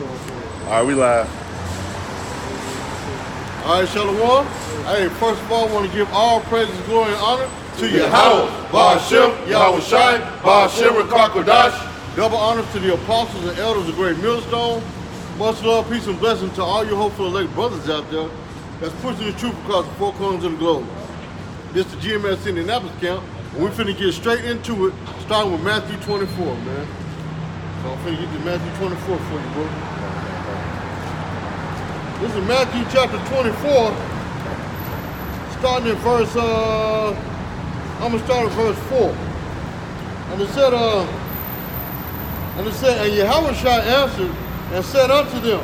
All right, we live. All right, Shalom. Hey, first of all, I want to give all praises, glory, and honor to Yahweh, Ba'ashem, Yahweh Shai, Ba'ashem, Rakakodash. Double honors to the apostles and elders of Great Millstone. Much love, peace, and blessing to all your hopeful elect brothers out there that's pushing the truth across the four corners of the globe. This is the GMS Indianapolis camp, and we're finna get straight into it, starting with Matthew 24, man. So I'm finna get to Matthew 24 for you, bro. This is Matthew chapter 24, starting in verse, I'm gonna start at verse 4. And it said, and Yahweh Shai answered and said unto them,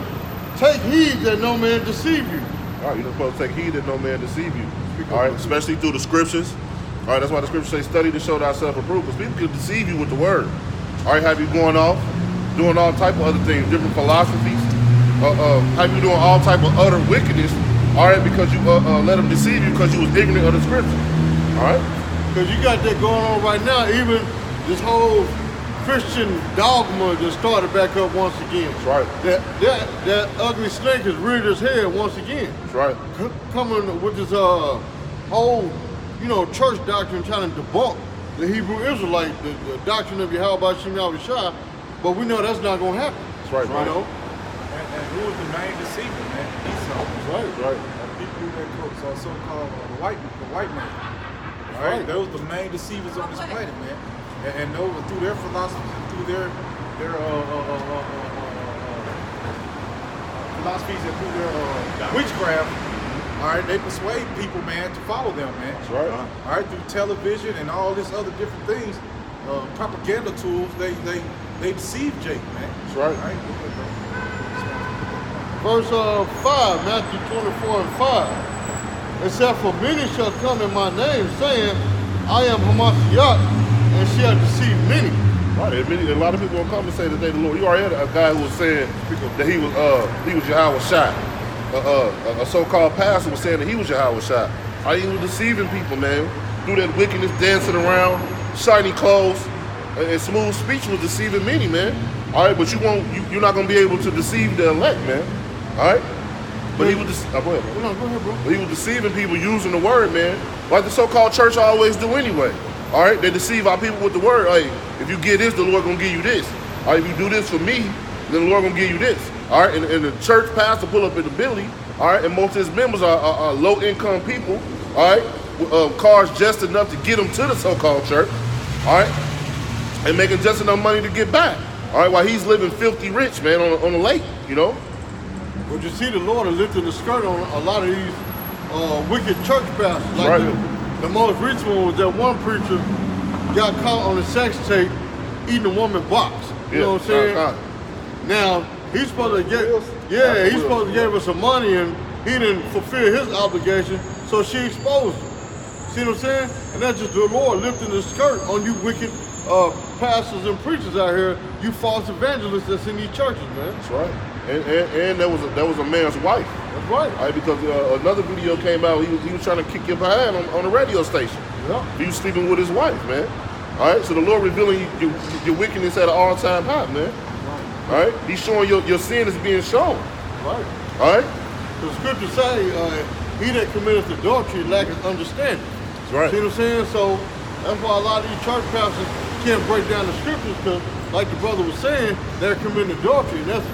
take heed that no man deceive you. All right, you're supposed to take heed that no man deceive you. All right, especially through the scriptures. All right, that's why the scriptures say study to show thyself approved, because people can deceive you with the word. All right, have you going off, doing all type of other things, different philosophies. Have you doing all type of utter wickedness, all right, because you let them deceive you because you was ignorant of the scripture, all right? Because you got that going on right now, even this whole Christian dogma just started back up once again. That's right. That ugly snake has reared his head once again. That's right. Coming with this whole, church doctrine trying to debunk the Hebrew Israelite, the doctrine of Yahweh Ba'ashem Yahweh Shai, but we know that's not going to happen. That's right, you know? And who was the main deceiver, man? Esau. Right. People that so-called the white man. All right, those are the main deceivers on this planet, man. And those through their philosophy, through their philosophies and through their witchcraft. All right, they persuade people, man, to follow them, man. That's right. All right, through television and all this other different things, propaganda tools, they deceive Jake, man. That's right. All right. Verse 5, Matthew 24 and 5. It said, for many shall come in my name, saying, I am Hamashiach, and shall deceive many. Right, a lot of people will come and say that they the Lord. You already had a guy who was saying that he was Yahweh Shai. A so-called pastor was saying that he was Yahweh Shai. He was deceiving people, man. Through that wickedness, dancing around, shiny clothes, and smooth speech was deceiving many, man. All right, but you're not gonna be able to deceive the elect, man. All right, but he was go ahead, bro. Go ahead, bro. But he was deceiving people using the word, man, like the so-called church always do anyway. All right, they deceive our people with the word. Hey, if you get this, the Lord gonna give you this. All right, if you do this for me, then the Lord gonna give you this. All right, and the church pastor pull up in the building. All right, and most of his members are low-income people. All right, with cars just enough to get them to the so-called church. All right, and making just enough money to get back. All right, while he's living filthy rich, man, on the lake, But you see, the Lord is lifting the skirt on a lot of these wicked church pastors. Like the most recent one was that one preacher got caught on a sex tape eating a woman's box. You know what I'm saying? Now he's supposed to give us some money, and he didn't fulfill his obligation, so she exposed him. See what I'm saying? And that's just the Lord lifting the skirt on you wicked pastors and preachers out here, you false evangelists that's in these churches, man. That's right. And there was a man's wife. That's right. All right, because another video came out. He was trying to kick your behind on a radio station. Yeah. He was sleeping with his wife, man. All right, so the Lord revealing your wickedness at an all-time high, man. All right, He's showing your sin is being shown. Right. All right. The scriptures say, "He that committeth adultery lacketh understanding." That's right. See what I'm saying? So that's why a lot of these church pastors can't break down the scriptures, because, like the brother was saying, they're committing adultery, and that's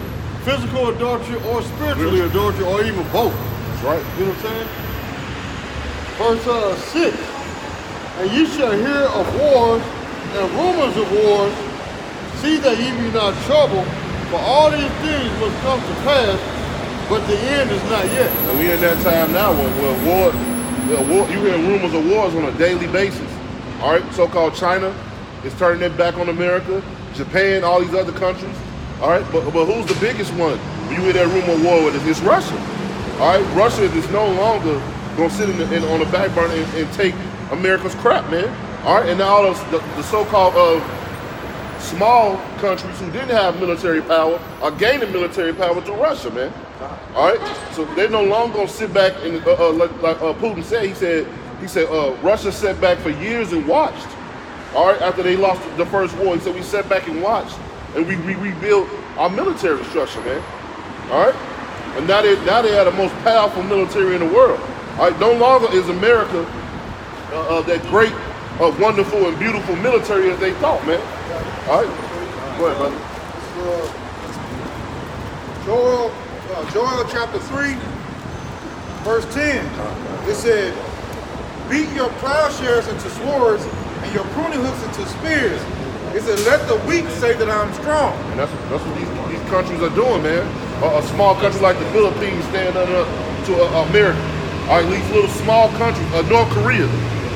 physical adultery or spiritually adultery, or even both. That's right. You know what I'm saying? Verse 6. And ye shall hear of wars and rumors of wars. See that ye be not troubled, for all these things must come to pass, but the end is not yet. And we in that time now where you hear rumors of wars on a daily basis. All right, so-called China is turning their back on America, Japan, all these other countries. All right, but who's the biggest one? When you hear that rumor of war with it, it's Russia. All right, Russia is no longer gonna sit on the back burner and take America's crap, man. All right, and now all of the so-called small countries who didn't have military power are gaining military power through Russia, man. All right, so they're no longer gonna sit back and like Putin said. He said Russia sat back for years and watched. All right, after they lost the first war, he said we sat back and watched, and we rebuilt our military structure, man. All right, and now they are the most powerful military in the world. All right, no longer is America that great, wonderful, and beautiful military as they thought, man. All right, go ahead, brother. Joel chapter 3, verse 10. It said, beat your plowshares into swords and your pruning hooks into spears. It said, let the weak say that I'm strong. And that's what these countries are doing, man. A small country like the Philippines stand up to America. All right, these little small countries, North Korea.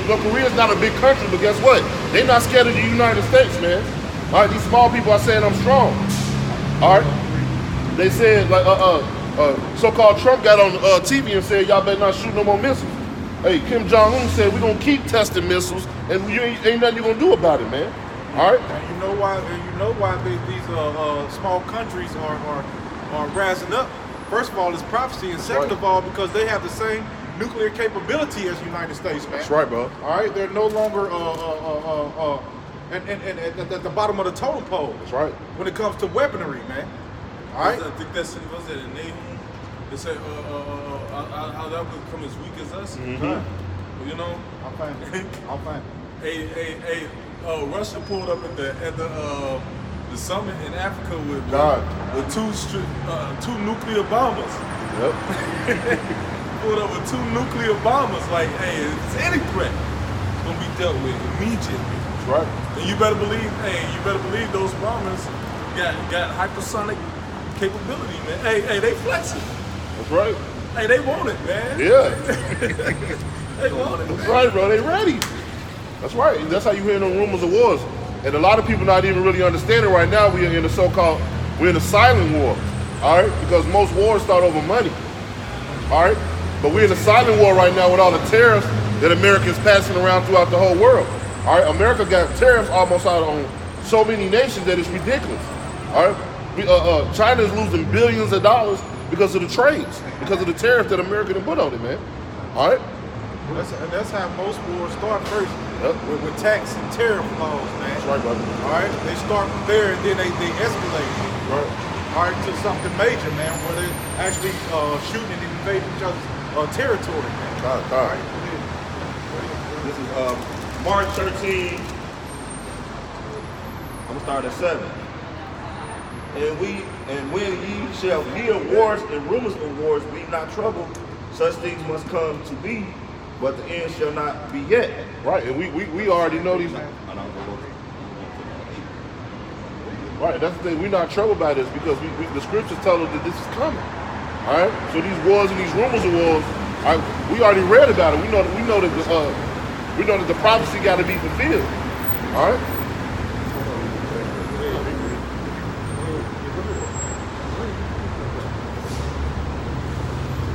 North Korea is not a big country, but guess what? They're not scared of the United States, man. All right, these small people are saying I'm strong. All right, they said like so-called Trump got on TV and said y'all better not shoot no more missiles. Hey, Kim Jong-un said we're gonna keep testing missiles, and ain't nothing you gonna do about it, man. All right. And you know why these small countries are rising up. First of all, it's prophecy, and second of all, because they have the same nuclear capability as the United States, man. That's right, bro. All right, they're no longer at the bottom of the totem pole. That's right. When it comes to weaponry, man. All right. I think was that in Navy? They said how that would come as weak as us. Mm-hmm. You know. I'll find it. Hey, Russia pulled up at the summit in Africa with two nuclear bombers. Yep. Pulled up with 2 nuclear bombers. Like, hey, if it's any threat, it's gonna be dealt with immediately. That's right. And you better believe those bombers got hypersonic capability, man. Hey, they flexing. That's right. Hey, they want it, man. Yeah. They want it. That's right, bro. They ready. That's right. That's how you hear no rumors of wars. And a lot of people not even really understanding right now we're in the silent war. All right? Because most wars start over money. All right? But we're in a silent war right now with all the tariffs that America's passing around throughout the whole world. All right? America got tariffs almost out on so many nations that it's ridiculous. All right? China is losing billions of dollars because of the trades, because of the tariff that America done put on it, man. All right? That's how most wars start first. Yep. With tax and tariff laws, man. That's right, brother. All right? They start from there and then they escalate. Right. All right, to something major, man, where they're actually shooting and invading each other's territory, man. All right. This is March 13. I'm gonna start at 7. And when ye shall hear wars and rumors of wars, be not troubled. Such things must come to be, but the end shall not be yet. Right, and we already know these. Right, that's the thing. We're not troubled by this because the scriptures tell us that this is coming. All right, so these wars and these rumors of wars, we already read about it. We know that the prophecy got to be fulfilled. All right.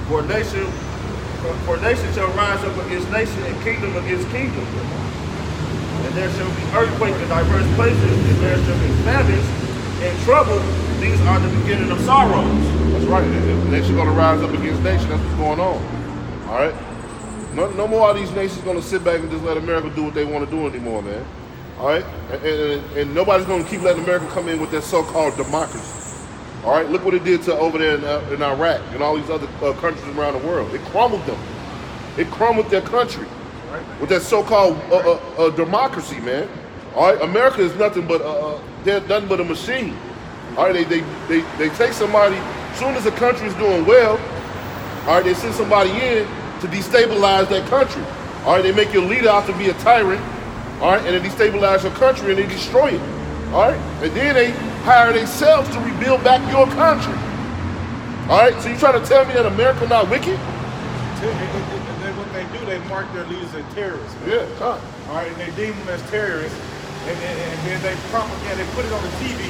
For nation shall rise up against nation and kingdom against kingdom. And there shall be earthquakes in diverse places, and there shall be famines and trouble. These are the beginning of sorrows. That's right. And nation's going to rise up against nation. That's what's going on. All right. No more of these nations going to sit back and just let America do what they want to do anymore, man. All right. And nobody's going to keep letting America come in with that so-called democracy. All right. Look what it did to over there in Iraq and all these other countries around the world. It crumbled them. It crumbled their country with that so-called democracy, man. All right. America is nothing but they're nothing but a machine. All right. They take somebody. As soon as a country is doing well, all right, they send somebody in to destabilize that country. All right, they make your leader out to be a tyrant. All right, and they destabilize your country and they destroy it. All right, and then they hire themselves to rebuild back your country. All right, so you trying to tell me that America not wicked? What they do, they mark their leaders as terrorists. Man. Yeah, all right, and they deem them as terrorists, and then they propaganda, they put it on the TV.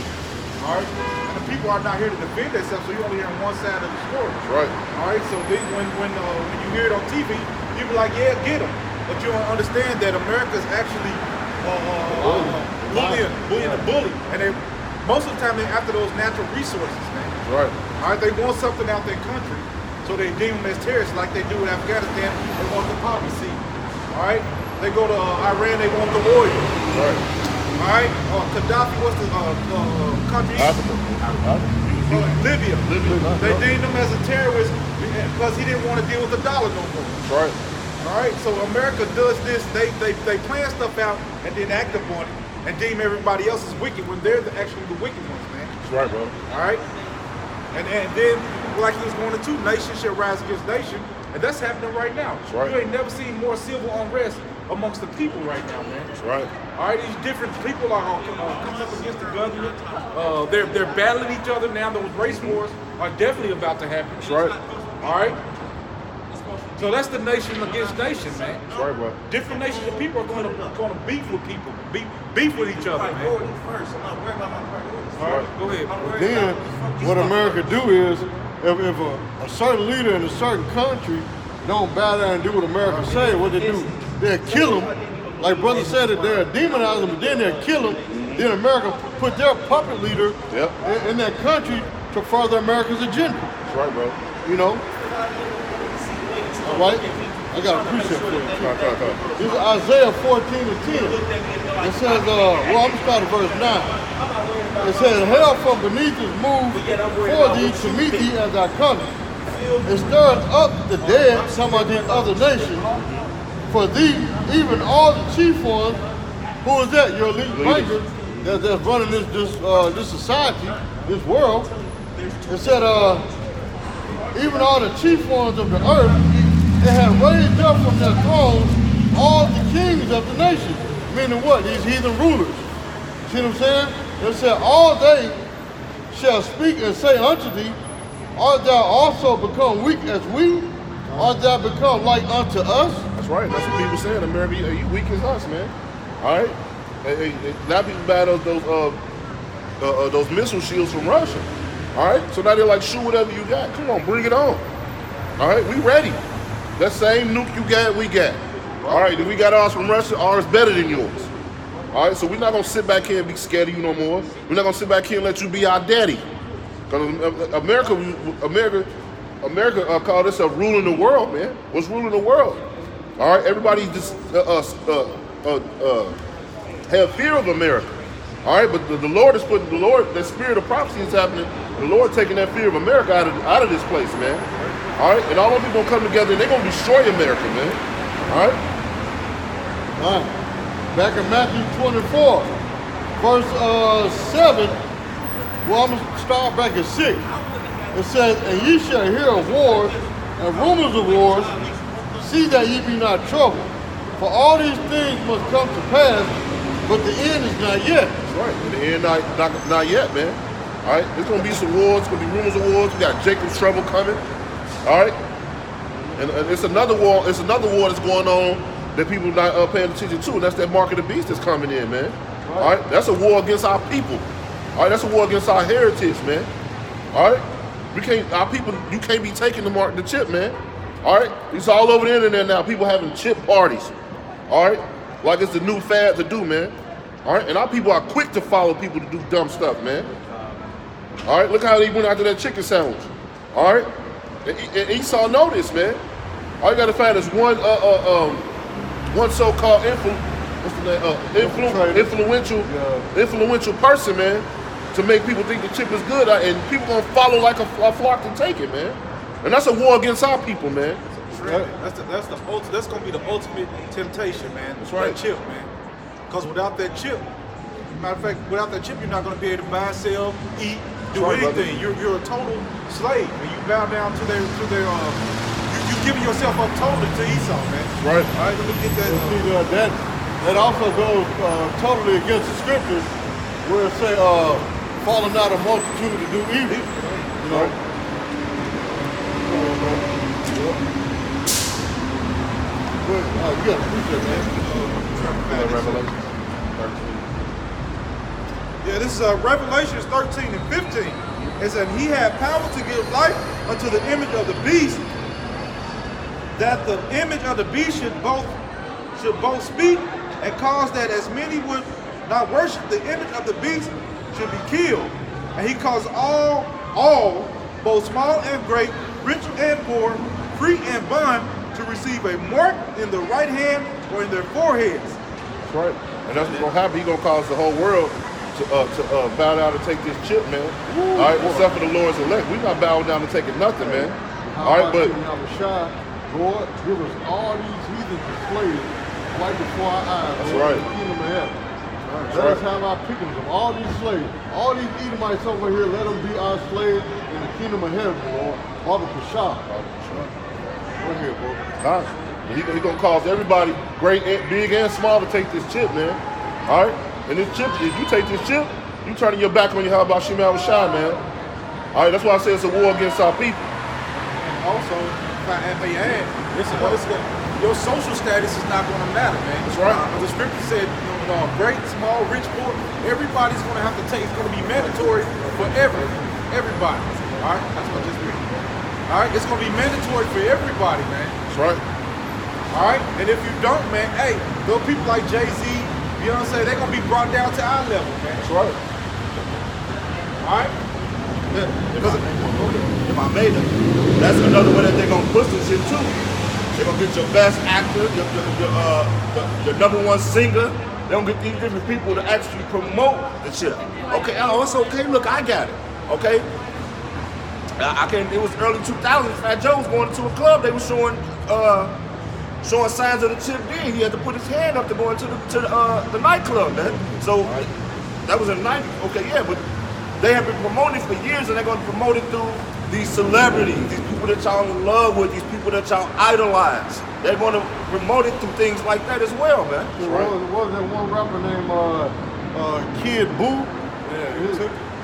All right, and the people are not here to defend themselves, so you only hear one side of the story. Right. All right, so when you hear it on TV, you be like, yeah, get them. But you don't understand that America's actually bullying the bully, and they most of the time they're after those natural resources, man. Right. All right, they want something out their country, so they deem them as terrorists, like they do in Afghanistan. They want the poppy seed. All right, they go to Iran, they want the oil. Right. All right, Gaddafi, what's the country? Africa. Libya. Libya. They deemed him as a terrorist because he didn't want to deal with the dollar no more. That's right. All right, so America does this. They plan stuff out and then act upon it and deem everybody else as wicked when they're actually the wicked ones, man. That's right, bro. All right, and then like he was going into, nation shall rise against nation, and that's happening right now. That's right. You ain't never seen more civil unrest amongst the people right now, man. That's right. All right, these different people are coming up against the government. They're battling each other now. Those race wars are definitely about to happen. That's right. All right. So that's the nation against nation, man. That's right, bro. Different nations of people are going to beef with people, beef with each other, man. All right, go ahead. Then what America do is, if a certain leader in a certain country don't bow down and do what America say, what they do, they'll kill him. Like brother said, that they'll demonize him, but then they'll kill him. Then America put their puppet leader in that country to further America's agenda. That's right, bro. You know? All right? I got a precept for you. This is Isaiah 14:10. It says, well, I'm going to start at verse 9. It says, hell from beneath is moved for thee to meet thee as I come. It stirs up the dead, some of these other nations, for thee, even all the chief ones. Who is that? Your elite bankers that's running this society, this world. It said, even all the chief ones of the earth, they have raised up from their thrones all the kings of the nations. Meaning what? These heathen rulers. See what I'm saying? It said, all they shall speak and say unto thee, art thou also become weak as we? Art thou become like unto us? That's right. That's what people saying. America, you weak as us, man. All right. A lot of people buy those missile shields from Russia. All right. So now they're like, shoot whatever you got. Come on, bring it on. All right. We ready. That same nuke you got, we got. All right. Then we got ours from Russia. Ours better than yours. All right. So we're not gonna sit back here and be scared of you no more. We're not gonna sit back here and let you be our daddy. Because America called itself ruling the world, man. What's ruling the world? All right, everybody just have fear of America. All right, but the Lord is putting the spirit of prophecy is happening. The Lord taking that fear of America out of this place, man. All right, and all those people gonna come together and they're gonna destroy America, man. All right. All right. Back in Matthew 24, verse 7. Well, I'm gonna start back at 6. It says, and ye shall hear of wars and rumors of wars. See that ye be not troubled. For all these things must come to pass, but the end is not yet. That's right. And the end not yet, man. All right. There's gonna be some wars. It's gonna be rumors of wars. We got Jacob's trouble coming. All right. And it's another war. It's another war that's going on that people not paying attention to, and that's that mark of the beast that's coming in, man. All right. That's a war against our people. All right. That's a war against our heritage, man. All right. Our people. You can't be taking the chip, man. All right. It's all over the internet now. People having chip parties. All right. Like it's the new fad to do, man. All right. And our people are quick to follow people to do dumb stuff, man. All right. Look how they went after that chicken sandwich. All right. And Esau know this, man. All you gotta find is one so-called influential person, man, to make people think the chip is good, and people gonna follow like a flock to take it, man. And that's a war against our people, man. That's gonna be the ultimate temptation, man. That's right. That chip, man. Because without that chip, matter of fact, without that chip, you're not gonna be able to buy, sell, eat, do anything. You're a total slave, and you bow down to their you giving yourself up totally to Esau, man. Right. All right, let me get that. That also goes totally against the scriptures, where it say, "Follow not a multitude to do evil." You know. You got to preach that, man. Revelation 13. Yeah, this is Revelations 13 and 15. It said, he had power to give life unto the image of the beast, that the image of the beast should both speak, and cause that as many would not worship the image of the beast should be killed. And he caused all, both small and great, rich and poor, free and bond, to receive a mark in the right hand or in their foreheads. That's right. And that's what's gonna happen. He's gonna cause the whole world to bow down and take this chip, man. All right, except for the Lord's elect. We're not bowing down and taking nothing, man. All right, but Lord, give us all these heathens and slaves right before our eyes. That's Lord, right. in the kingdom of heaven. That's Let us right. have our pickings of all these slaves. All these Edomites over here, let them be our slaves in the kingdom of heaven, Lord. Father Kashah. Go ahead, bro. all right. He gonna cause everybody, great, big and small, to take this chip, man. All right, and this chip, if you take this chip, you turning your back on your how about Shemal Shai, man. All right, that's why I say it's a war against our people. Also, if I add, your social status is not going to matter, man. That's right. The scripture said, great, small, rich, poor, everybody's going to have to take. It's going to be mandatory for everybody. All right, that's what I just read. All right, it's going to be mandatory for everybody, man. That's right. All right, and if you don't, man, hey, those people like Jay-Z, Beyonce, they're going to be brought down to our level, man. That's right. All right? If I made it, that's another way that they're gonna push this shit too. They're gonna get your best actor, your number one singer. They're gonna get these different people to actually promote the shit. Okay, oh, it's okay. Look, I got it. Okay. I can't. It was early 2000s. Fat Joe was going to a club. They were showing signs of the chip D. He had to put his hand up to go into the nightclub, man. So that was in the 90s. Okay, yeah, but they have been promoting for years, and they're going to promote it through these celebrities, these people that y'all in love with, these people that y'all idolize. They're going to promote it through things like that as well, man. There was that one rapper named Kid Boo.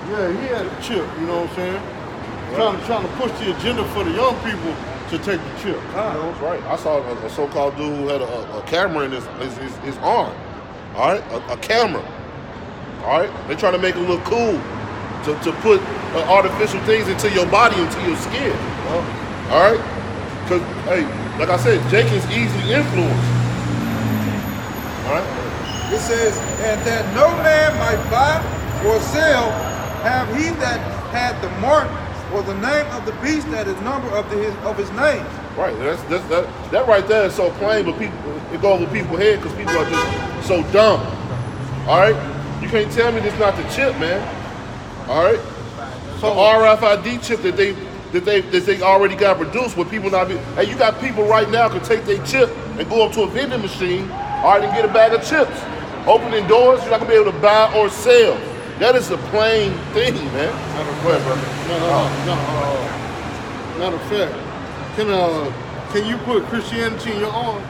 Yeah, he had a chip, you know what I'm saying? Trying to push the agenda for the young people to take the chip. That's right. I saw a so-called dude who had a camera in his arm. All right, a camera. All right, they're trying to make it look cool. To put artificial things into your body, into your skin. All right? Because, hey, like I said, Jake is easily influenced. All right? It says, and that no man might buy or sell, have he that had the mark or the name of the beast that is number of his name. Right. That right there is so plain, but it goes over people's head because people are just so dumb. All right? You can't tell me this not the chip, man. All right, so RFID chip that they already got produced, with people not be. Hey, you got people right now can take their chip and go up to a vending machine, all right, and get a bag of chips. Opening doors, you're not gonna be able to buy or sell. That is a plain thing, man. Go ahead, brother. Matter of fact, can you put Christianity in your arm?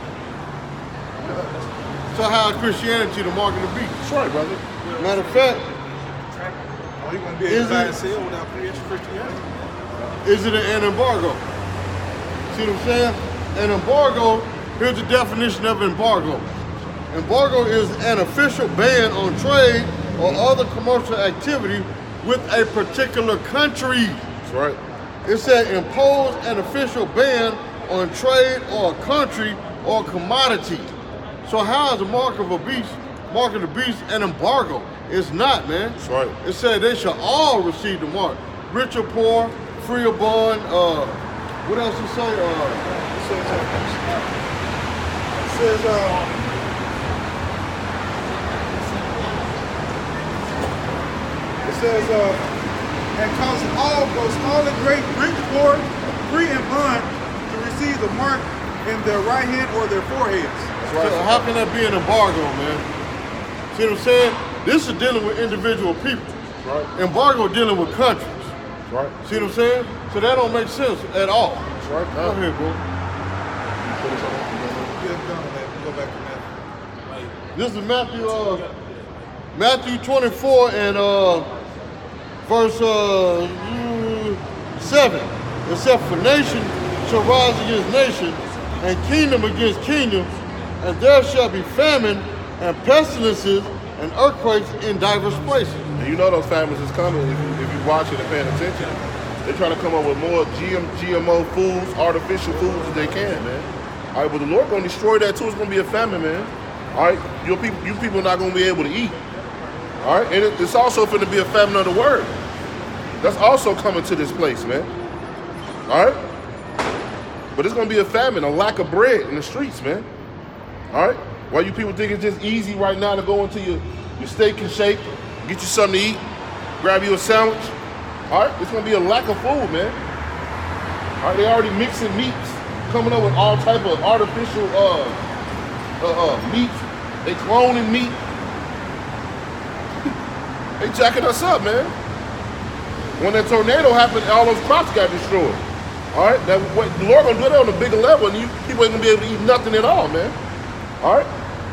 So how Christianity the mark of the beast? That's right, brother. Matter of fact. You're going to be able to buy and sell without Christianity. Is it an embargo? See what I'm saying? An embargo, here's the definition of embargo. Embargo is an official ban on trade or other commercial activity with a particular country. That's right. It said impose an official ban on trade or a country or commodity. So how is the mark of the beast an embargo? It's not, man. That's right. It said they shall all receive the mark. Rich or poor, free or bond, what else it say? It says, and cause all, both small and great, rich, poor, free and bond, to receive the mark in their right hand or their foreheads. That's right. So how can that be an embargo, man? See what I'm saying? This is dealing with individual people. Right. Embargo dealing with countries. Right. See what I'm saying? So that don't make sense at all. That's right. Go ahead, bro. Go back to that. This is Matthew 24 and verse 7. It said, for nation shall rise against nation, and kingdom against kingdom, and there shall be famine and pestilences and earthquakes in diverse places. And you know those famines is coming if you're watching and paying attention. They're trying to come up with more GMO foods, artificial foods as they can, man. All right, but the Lord gonna destroy that too. It's gonna be a famine, man. All right, you people are not gonna be able to eat. All right, and it's also going to be a famine of the word. That's also coming to this place, man. All right, but it's gonna be a famine, a lack of bread in the streets, man. All right, why you people think it's just easy right now to go into your steak and shake, get you something to eat, grab you a sandwich. All right, it's gonna be a lack of food, man. All right, they already mixing meats, coming up with all type of artificial meats. They cloning meat. They jacking us up, man. When that tornado happened, all those crops got destroyed. All right, that what the Lord gonna do that on a bigger level, and people ain't gonna be able to eat nothing at all, man. All right.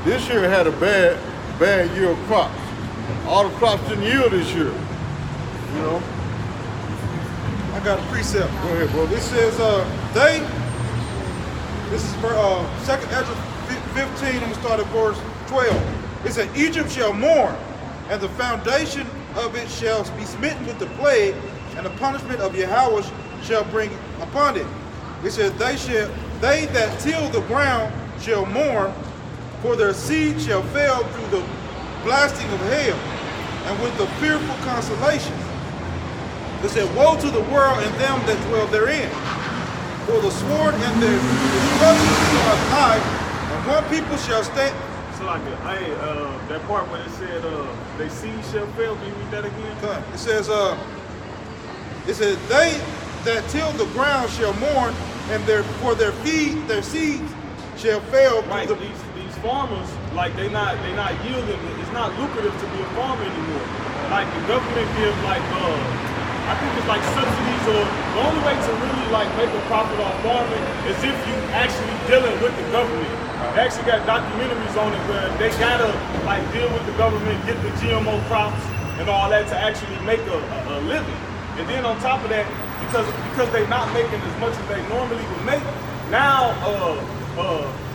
This year had a bad year of crops. All the crops didn't yield this year. You know. I got a precept. Go ahead, bro. This says, this is for 2nd Ezra 15, I'm gonna start at verse 12. It said, Egypt shall mourn, and the foundation of it shall be smitten with the plague, and the punishment of Yahweh shall bring upon it. It said, they that till the ground shall mourn, for their seed shall fail through the blasting of hail, and with the fearful consolations. It said, woe to the world and them that dwell therein. For the sword and their destruction shall nigh, and one people shall stand. So like, that part where it said, they seed shall fail. Can you read that again? It says, they that till the ground shall mourn, and for their seeds shall fail. Right. These farmers, like they not yielding. It's not lucrative to be a farmer anymore. Like the government give like I think it's like subsidies, or the only way to really like make a profit off farming is if you actually dealing with the government. They actually got documentaries on it where they gotta like deal with the government, get the GMO crops and all that to actually make a living. And then on top of that, because they're not making as much as they normally would make, now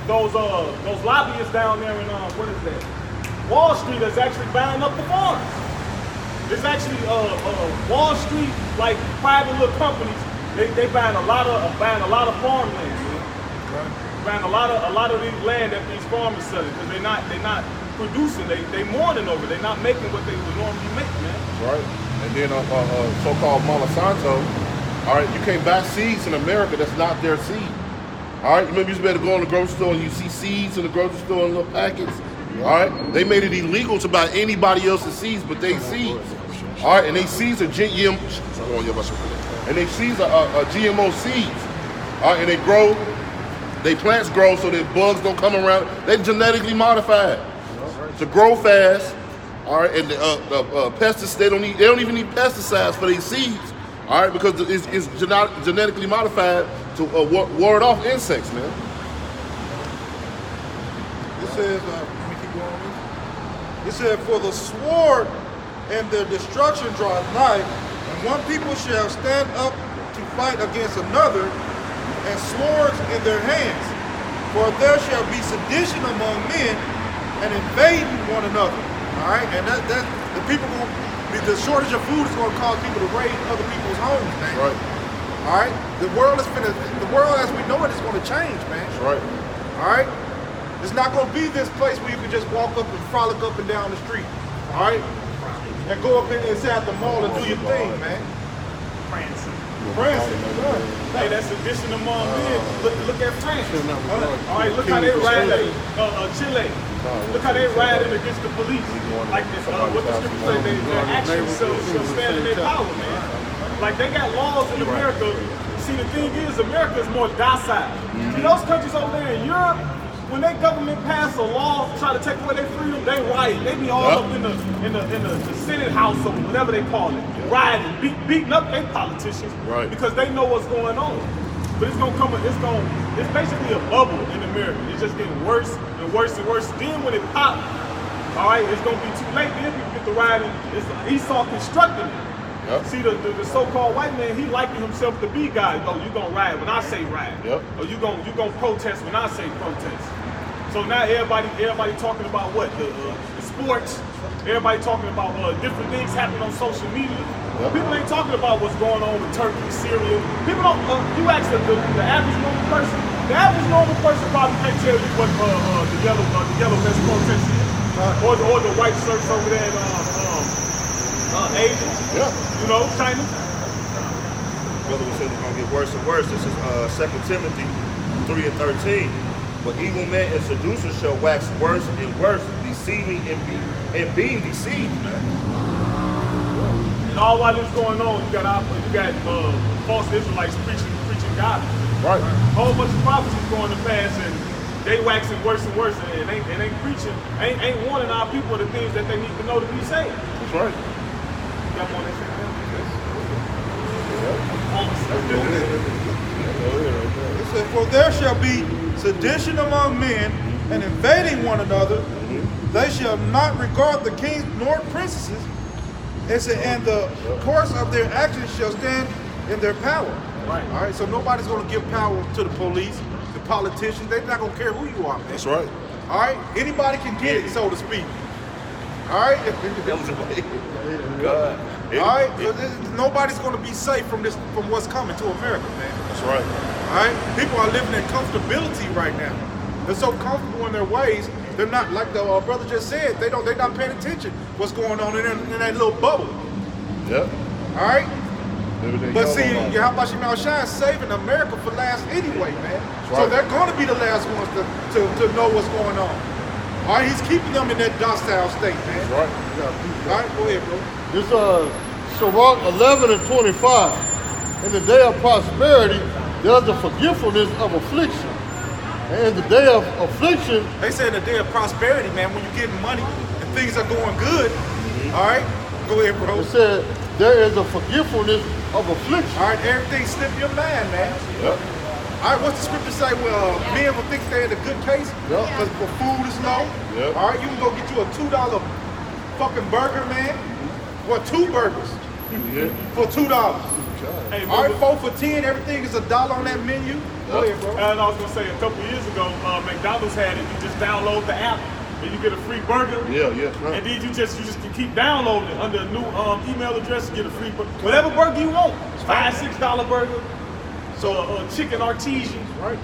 those lobbyists down there in what is that? Wall Street is actually buying up the farms. It's actually Wall Street, like private little companies, they buying a lot of farmland, man. Right. Buying a lot of these land that these farmers selling because they're not producing. They mourning over. They're not making what they would normally make, man. Right. And then so-called Monsanto. All right, you can't buy seeds in America that's not their seed. All right, you remember you used to be able to go in the grocery store and you see seeds in the grocery store in little packets. All right, they made it illegal to buy anybody else's seeds but they seeds. All right, and they seeds are GMO. And they seeds are GMO seeds. All right, and they grow. They plants grow so that bugs don't come around. They genetically modified to grow fast. All right, and the pesticides they don't even need pesticides for these seeds. All right, because it's genetically modified to ward off insects, man. It says, let me keep going. It said, for the sword and their destruction draweth nigh, and one people shall stand up to fight against another, and swords in their hands. For there shall be sedition among men, and invading one another. All right, and that the people the shortage of food is going to cause people to raid other people's homes, man. That's right. All right, the world as we know it is going to change, man. That's right. All right, it's not going to be this place where you can just walk up and frolic up and down the street. All right, and go up in and sit at the mall and do your thing, man. France. Hey, that's addition among men. Look at France. All right, look how they rioting. Chile. Look how they rioting against the police. Like this, what the scripture say, their actions shall stand in their power, man. Like they got laws in America. See, the thing is, America is more docile. See, those countries over there in Europe, when their government pass a law try to take away their freedom, they riot. They be all up in the Senate House or whatever they call it, rioting, beating up their politicians because they know what's going on. But it's gonna come. It's basically a bubble in America. It's just getting worse and worse and worse. Then when it pops, all right, it's gonna be too late. Then people get the rioting. It's Esau constructing it. Yep. See, the so-called white man, he liking himself to be God. Oh, you gonna riot when I say riot. Yep. Or you gonna protest when I say protest. So now everybody talking about what? The sports. Everybody talking about different things happening on social media. Yep. People ain't talking about what's going on with Turkey, Syria. People don't. You ask the average normal person. The average normal person probably can't tell you what the yellow vest protest is, or the white shirts over there in Asia. Yeah. You know, China. Brother said it's gonna get worse and worse. This is 2 Timothy 3:13. But evil men and seducers shall wax worse and worse, deceiving and being deceived. And all while this going on, you got false Israelites preaching God. Right. A whole bunch of prophecies going to pass, and they waxing worse and worse, and ain't preaching, ain't warning our people the things that they need to know to be saved. That's right. Got more than It said, for there shall be sedition among men and invading one another. They shall not regard the kings nor princesses. It said, and the course of their actions shall stand in their power. Right. All right. So nobody's going to give power to the police, the politicians. They're not going to care who you are, man. That's right. All right. Anybody can get it, so to speak. All right. God. All right. So nobody's going to be safe from what's coming to America, man. That's right. All right. People are living in comfortability right now. They're so comfortable in their ways. They're not, like the brother just said, they're not paying attention what's going on in that little bubble. Yep. All right. But see, yeah, Yahawashi Shine saving America for last anyway, man. Right. So they're going to be the last ones to know what's going on. All right, he's keeping them in that docile state, man. That's right. All right, go ahead, bro. This Sirach 11 and 25. In the day of prosperity, there's the forgetfulness of affliction. And in the day of affliction, They say in the day of prosperity, man, when you're getting money and things are going good. All right, go ahead, bro. it said there is a forgetfulness of affliction. All right, everything slip your mind, man. Yep. All right, what's the scripture say? Well, men will think they're in a good case because the food is low. Yep. All right, you can go get you a $2 fucking burger, man. What, 2 burgers Yeah. for $2? Hey, All right, brother, 4 for $10, everything is $1 on that menu. Go ahead, bro. and I was gonna say a couple years ago, McDonald's had it. You just download the app and you get a free burger. Yeah, yeah. Right. And then you just can keep downloading it under a new email address. You get a free burger, whatever burger you want. $5-6 burger. So chicken artesian. Right.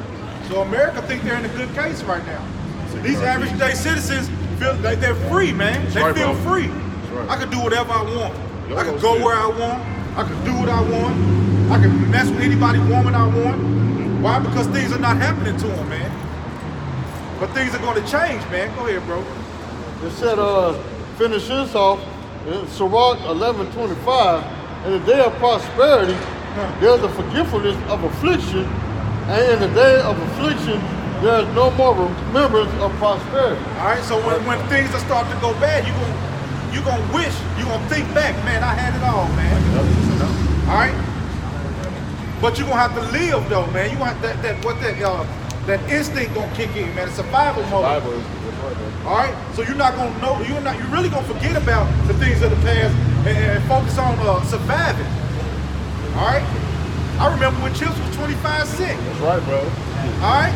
So America think they're in a good case right now. So these average day citizens feel like they're free, man. They right, feel bro. free. right. I can do whatever I want. Yo, I can that's go it. where I want. I can do what I want. I can mess with anybody woman I want. Why? Because things are not happening to them, man. But things are going to change, man. Go ahead, bro. It said, finish this off, in Sirach 11:25, in the day of prosperity, there's a forgetfulness of affliction, and in the day of affliction, there's no more remembrance of prosperity. All right. So when things are starting to go bad, you're gonna wish, you're gonna think back, man. I had it all, man. All right. But you're gonna have to live though, man. You gonna have that instinct gonna kick in, man. It's survival mode. Bible is right, bro. All right. So you're not gonna know. You're really gonna forget about the things of the past and focus on surviving. All right. I remember when chips was 25 cents. That's right, bro. All right.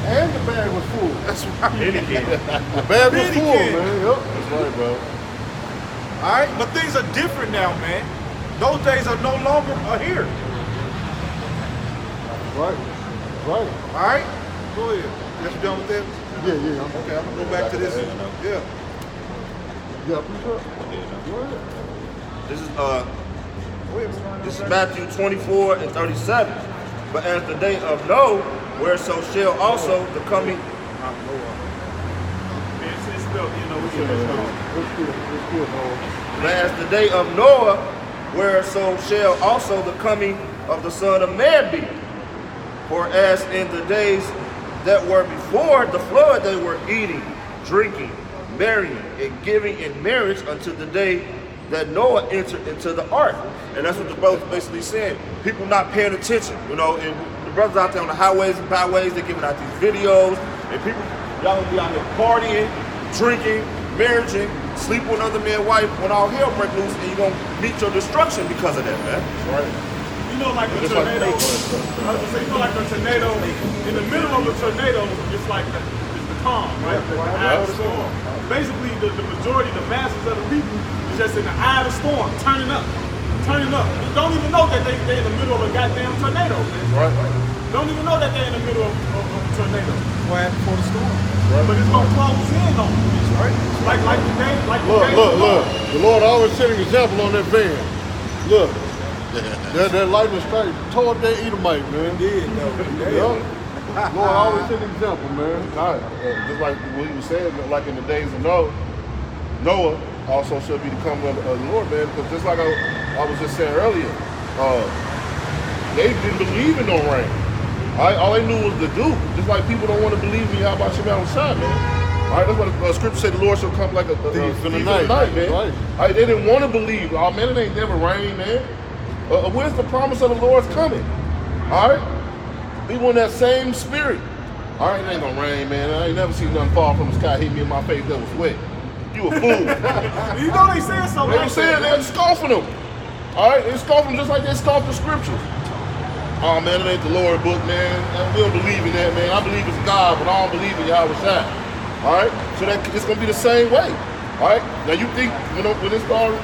And the bag was full. That's right. Any kid. The bag was Really full, can. man. Yep. That's right, bro. All right. But things are different now, man. Those days are no longer here. Right. Right. All right. Go ahead. That's done with that. Yeah. Okay. I'm gonna go back to this. Yeah. Yeah, for sure. Go ahead. This is Matthew 24 and 37. But as the day of Noah, whereso shall also the coming. It's still, you know, Let's get home. But as the day of Noah, whereso shall also the coming of the Son of Man be. For as in the days that were before the flood, they were eating, drinking, marrying, and giving in marriage unto the day that Noah entered into the ark. And that's what the brother's basically saying. People not paying attention, you know, and the brothers out there on the highways and byways, they're giving out these videos, and people, y'all gonna be out there partying, drinking, marrying, sleep with another man's wife when all hell break loose, and you're gonna meet your destruction because of that, man. Right. You know, like a Just like tornado. Facebook. I was gonna say, you know, like a tornado. In the middle of the tornado, it's like the calm, right? The eye of the storm. Basically, the majority, the masses of the people, is just in the eye of the storm, turning up. You don't even know that they're in the middle of a goddamn tornado, man. Right. Don't even know that they're in the middle of a tornado. What happened before the storm? But it's gonna close in on them, right? Like the day, Look. The Lord always set an example on that van. Look. that lightning strike tore that Edomite, man. Did though. Yep. Lord always set an example, man. God, just like what he was saying, like in the days of Noah, also shall be the coming of the Lord, man. Because just like I was just saying earlier, they didn't believe in no rain. All they knew was the dew. Just like people don't want to believe me, how about Shabbat Shah, man? All right, that's what the scripture said. The Lord shall come like a thief in the night, man. Right. All right, they didn't want to believe. Oh man, it ain't never rain, man. Where's the promise of the Lord's coming? All right, we want that same spirit. All right, it ain't gonna rain, man. I ain't never seen nothing fall from the sky hit me in my face that was wet. You a fool. You know they saying something. They were saying they're scoffing them. All right, they scoff them just like they scoff the scriptures. Oh man, it ain't the Lord book, man. We don't believe in that, man. I believe it's God, but I don't believe in Yahweh Shai. All right, so it's gonna be the same way. All right, now you think when it started?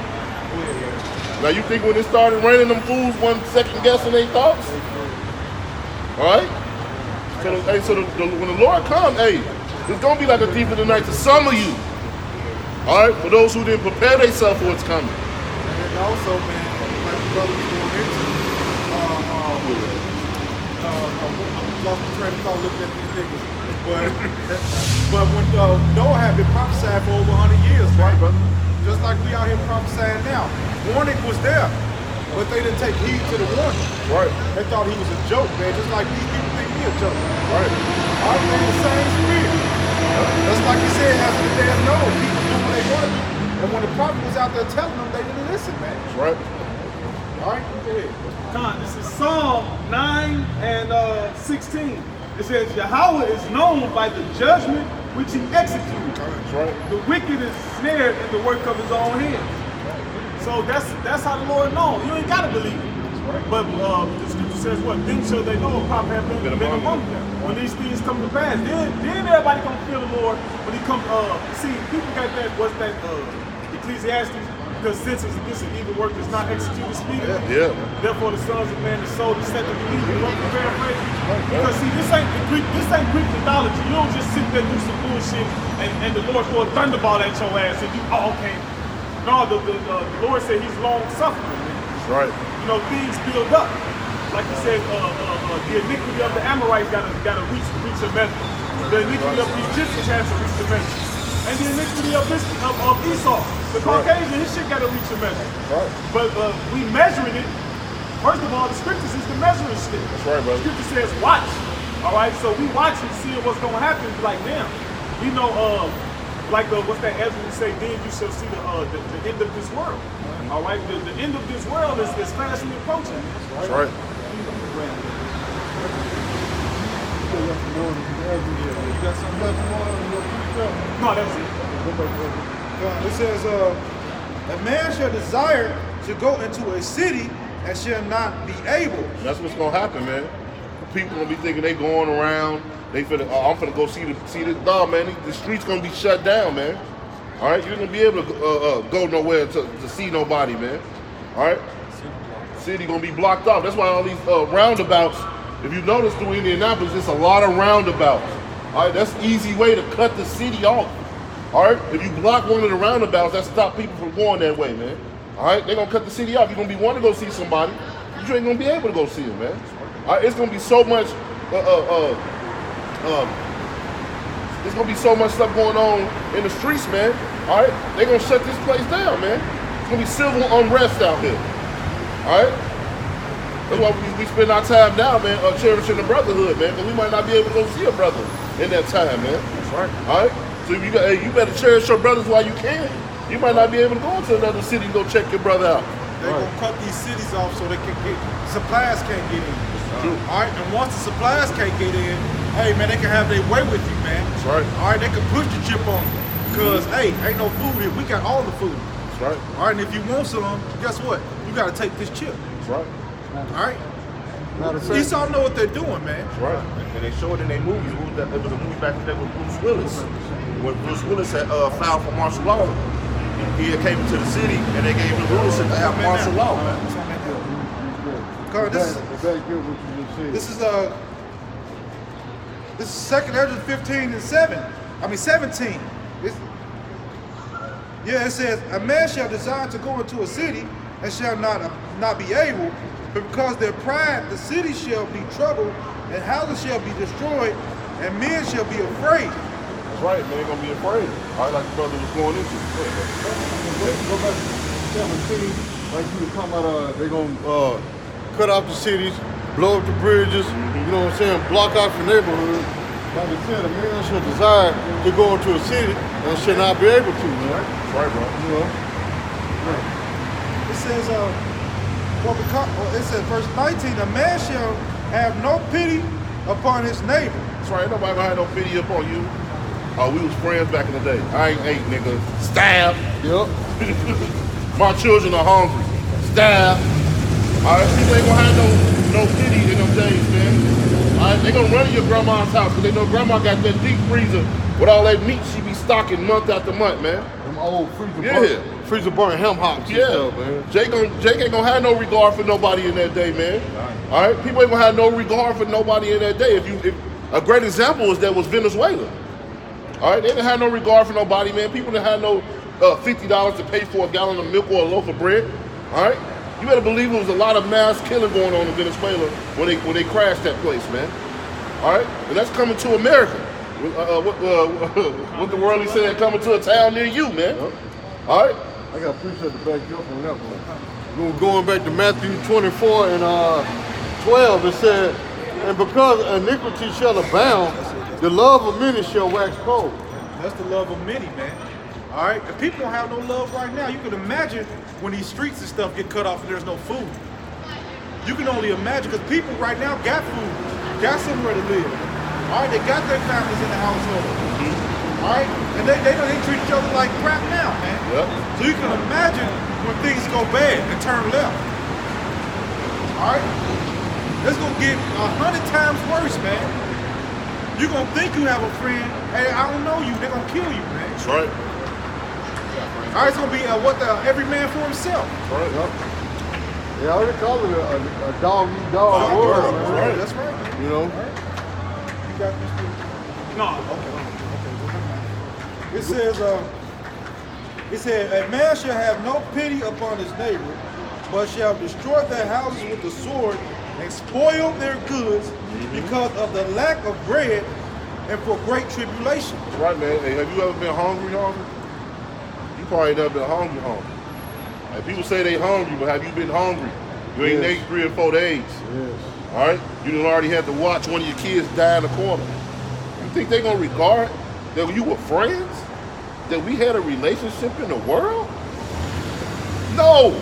Now you think when it started raining, them fools wasn't second guessing their thoughts? All right. So when the Lord comes, hey, it's gonna be like a thief in the night to some of you. All right, for those who didn't prepare themselves for what's coming. And also, man, like the brother was going into, lost the train of thought looking at these niggas. But when Noah had been prophesying for over 100 years, right, brother? Just like we out here prophesying now. Warning was there, but they didn't take heed to the warning. Right. They thought he was a joke, man, just like these people think me a joke. Right. Our man, the same spirit. Just like you said, as the day of Noah, people do what they want to do. And when the prophet was out there telling them, they didn't listen, man. That's right. All right, go ahead. Con, this is Psalm 9 and 16. It says, Yahweh is known by the judgment which he executes. That's right. The wicked is snared in the work of his own hands. So that's how the Lord knows. You ain't got to believe it. But the scripture says what? Then shall they know a prophet have been among them. When these things come to pass, then everybody gonna feel the Lord. When he come, see, people got that, what's that, Ecclesiastes? Because since it's against an evil work does not execute speedily. Yeah. Therefore the sons of man is sold to set the believers up to paraphrase. Because see, this ain't Greek mythology. You don't just sit there and do some bullshit and the Lord throw a thunderbolt at your ass and you, oh, okay. No, the Lord said he's long suffering. That's right. You know, things build up. Like you said, the iniquity of the Amorites gotta reach a measure. The iniquity of the Egyptians has to reach a measure. And the iniquity of Esau, the Caucasian, his shit gotta reach a measure. Right. But we measuring it. First of all, the scriptures is the measuring stick. That's right, brother. The scripture says watch. All right, so we watching, seeing what's gonna happen. Like, damn, we know, what's that Ezra would say? Then you shall see the end of this world. All right, the end of this world is fastly approaching. That's right. You got something left on? No, that was it. It says, a man shall desire to go into a city and shall not be able. That's what's gonna happen, man. People gonna be thinking they going around. They finna, I'm finna go see this dog, man. The streets gonna be shut down, man. All right, you're gonna be able to go nowhere to see nobody, man. All right, city gonna be blocked off. That's why all these roundabouts. If you notice through Indianapolis, there's a lot of roundabouts. All right, that's an easy way to cut the city off. All right, if you block one of the roundabouts, that stop people from going that way, man. All right, they're gonna cut the city off. You're gonna be wanting to go see somebody, but you ain't gonna be able to go see them, man. All right, it's gonna be so much. There's gonna be so much stuff going on in the streets, man. All right, they're gonna shut this place down, man. It's gonna be civil unrest out here. All right. That's why we spend our time now, man, cherishing the brotherhood, man, because we might not be able to go see a brother in that time, man. That's right. All right? So you better cherish your brothers while you can. You might not be able to go into another city and go check your brother out. They're going to cut these cities off so they can supplies can't get in. True. All right? And once the supplies can't get in, hey, man, they can have their way with you, man. That's right. All right? They can push the chip on you. Because, hey, ain't no food here. We got all the food. That's right. All right? And if you want some, guess what? You got to take this chip. That's right. All right? Esau know what they're doing, man. That's right. And they showed in their movies. There was a movie back then with Bruce Willis. When Bruce Willis had filed for martial law, he had came into the city and they gave him the rules to have martial law, man. This is 2nd Ezra 15 and 17. It says, a man shall desire to go into a city and shall not be able, but because their pride, the city shall be troubled, and houses shall be destroyed, and men shall be afraid. That's right, man. They're gonna be afraid. All right, like the brother was going into. Go back to 17, like you were talking about, they're gonna cut off the cities, blow up the bridges, you know what I'm saying, block off the neighborhood. Like I said, a man should desire to go into a city and should not be able to, man. That's right, bro. You know? It says, it says, verse 19, a man shall have no pity upon his neighbor. That's right. Ain't nobody gonna have no pity up on you. Oh, we was friends back in the day. I ain't ate, nigga. Stab. Yep. My children are hungry. Stab. All right, people ain't gonna have no pity in them days, man. All right, they gonna run to your grandma's house because they know grandma got that deep freezer with all that meat she be stocking month after month, man. Them old freezer burning ham hocks and stuff, man. Jake ain't gonna have no regard for nobody in that day, man. All right, people ain't gonna have no regard for nobody in that day. If a great example is that was Venezuela. All right, they didn't have no regard for nobody, man. People didn't have no $50 to pay for a gallon of milk or a loaf of bread. All right, you better believe it was a lot of mass killing going on in Venezuela when they crashed that place, man. All right, and that's coming to America. What the world he said, coming to a town near you, man. All right. I got precept to back you up on that one. Going back to Matthew 24 and 12, it said, and because iniquity shall abound, the love of many shall wax cold. That's the love of many, man. All right? And people don't have no love right now. You can imagine when these streets and stuff get cut off and there's no food. You can only imagine, because people right now got food, got somewhere to live. All right? They got their families in the household. All right? And they treat each other like crap now, man. Yep. So you can imagine when things go bad and turn left. All right? It's going to get 100 times worse, man. You're going to think you have a friend. Hey, I don't know you. They're going to kill you, man. That's right. All right, it's going to be every man for himself. Right. Yep. They already call it a dog-eat-dog world, man. Right. That's right, man. You know? You got this too? No. Okay. It says, a man shall have no pity upon his neighbor, but shall destroy their houses with the sword and spoil their goods because of the lack of bread and for great tribulation. That's right, man. Hey, have you ever been hungry? You probably never been hungry. Like, people say they hungry, but have you been hungry? You ain't ate 3 or 4 days. Yes. All right? You done already had to watch one of your kids die in the corner. You think they gonna regard that you were friends? That we had a relationship in the world? No!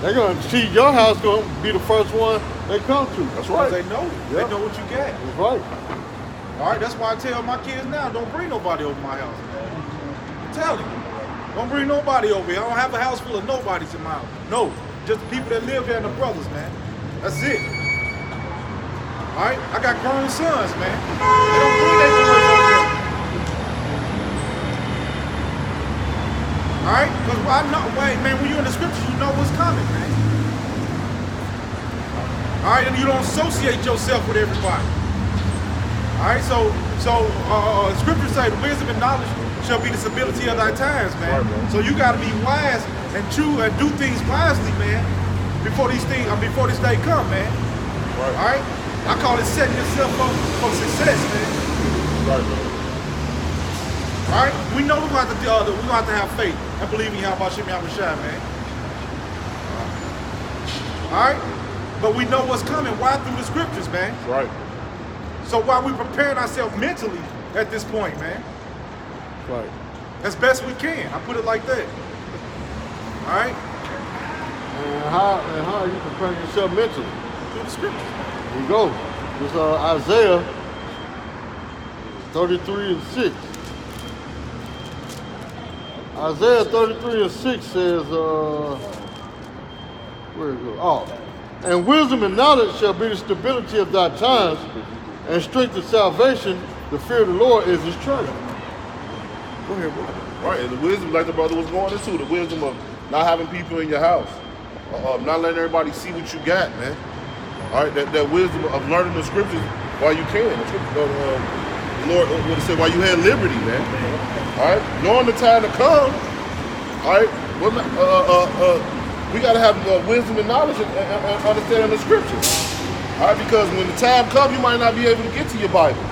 They're going to see your house going to be the first one they come to. That's right. They know. They know what you got. That's right. All right, that's why I tell my kids now, don't bring nobody over my house. Tell them. Don't bring nobody over here. I don't have a house full of nobodies in my house. No, just the people that live there and the brothers, man. That's it. All right, I got grown sons, man. They don't bring their boys over there. All right, because I know, man, when you're in the scriptures, you know what's coming, man. All right, and you don't associate yourself with everybody. All right, so scriptures say wisdom and knowledge shall be the stability of thy times, man. Right, so you got to be wise and true and do things wisely, man, before this day come, man. Right. All right, I call it setting yourself up for success, man. Right, man. All right, we know we're going to have to have faith and believe in Yahweh Shem Yahweh Shai, man. All right, but we know what's coming. Why? Through the scriptures, man. Right. So while we preparing ourselves mentally at this point, man, Right. as best we can. I put it like that. All right, And how are you preparing yourself mentally? through the scriptures. Here you go. This Isaiah 33 and 6. Isaiah 33 and 6 says, where it go? Oh, and wisdom and knowledge shall be the stability of thy times, and strength of salvation, the fear of the Lord is his treasure. Go ahead, bro. Right, and the wisdom, like the brother was going into, the wisdom of not having people in your house, not letting everybody see what you got, man. All right, that wisdom of learning the scriptures while you can. The Lord would have said while you had liberty, man. All right, knowing the time to come. All right, we got to have wisdom and knowledge and understanding the scriptures. All right, because when the time comes, you might not be able to get to your Bible.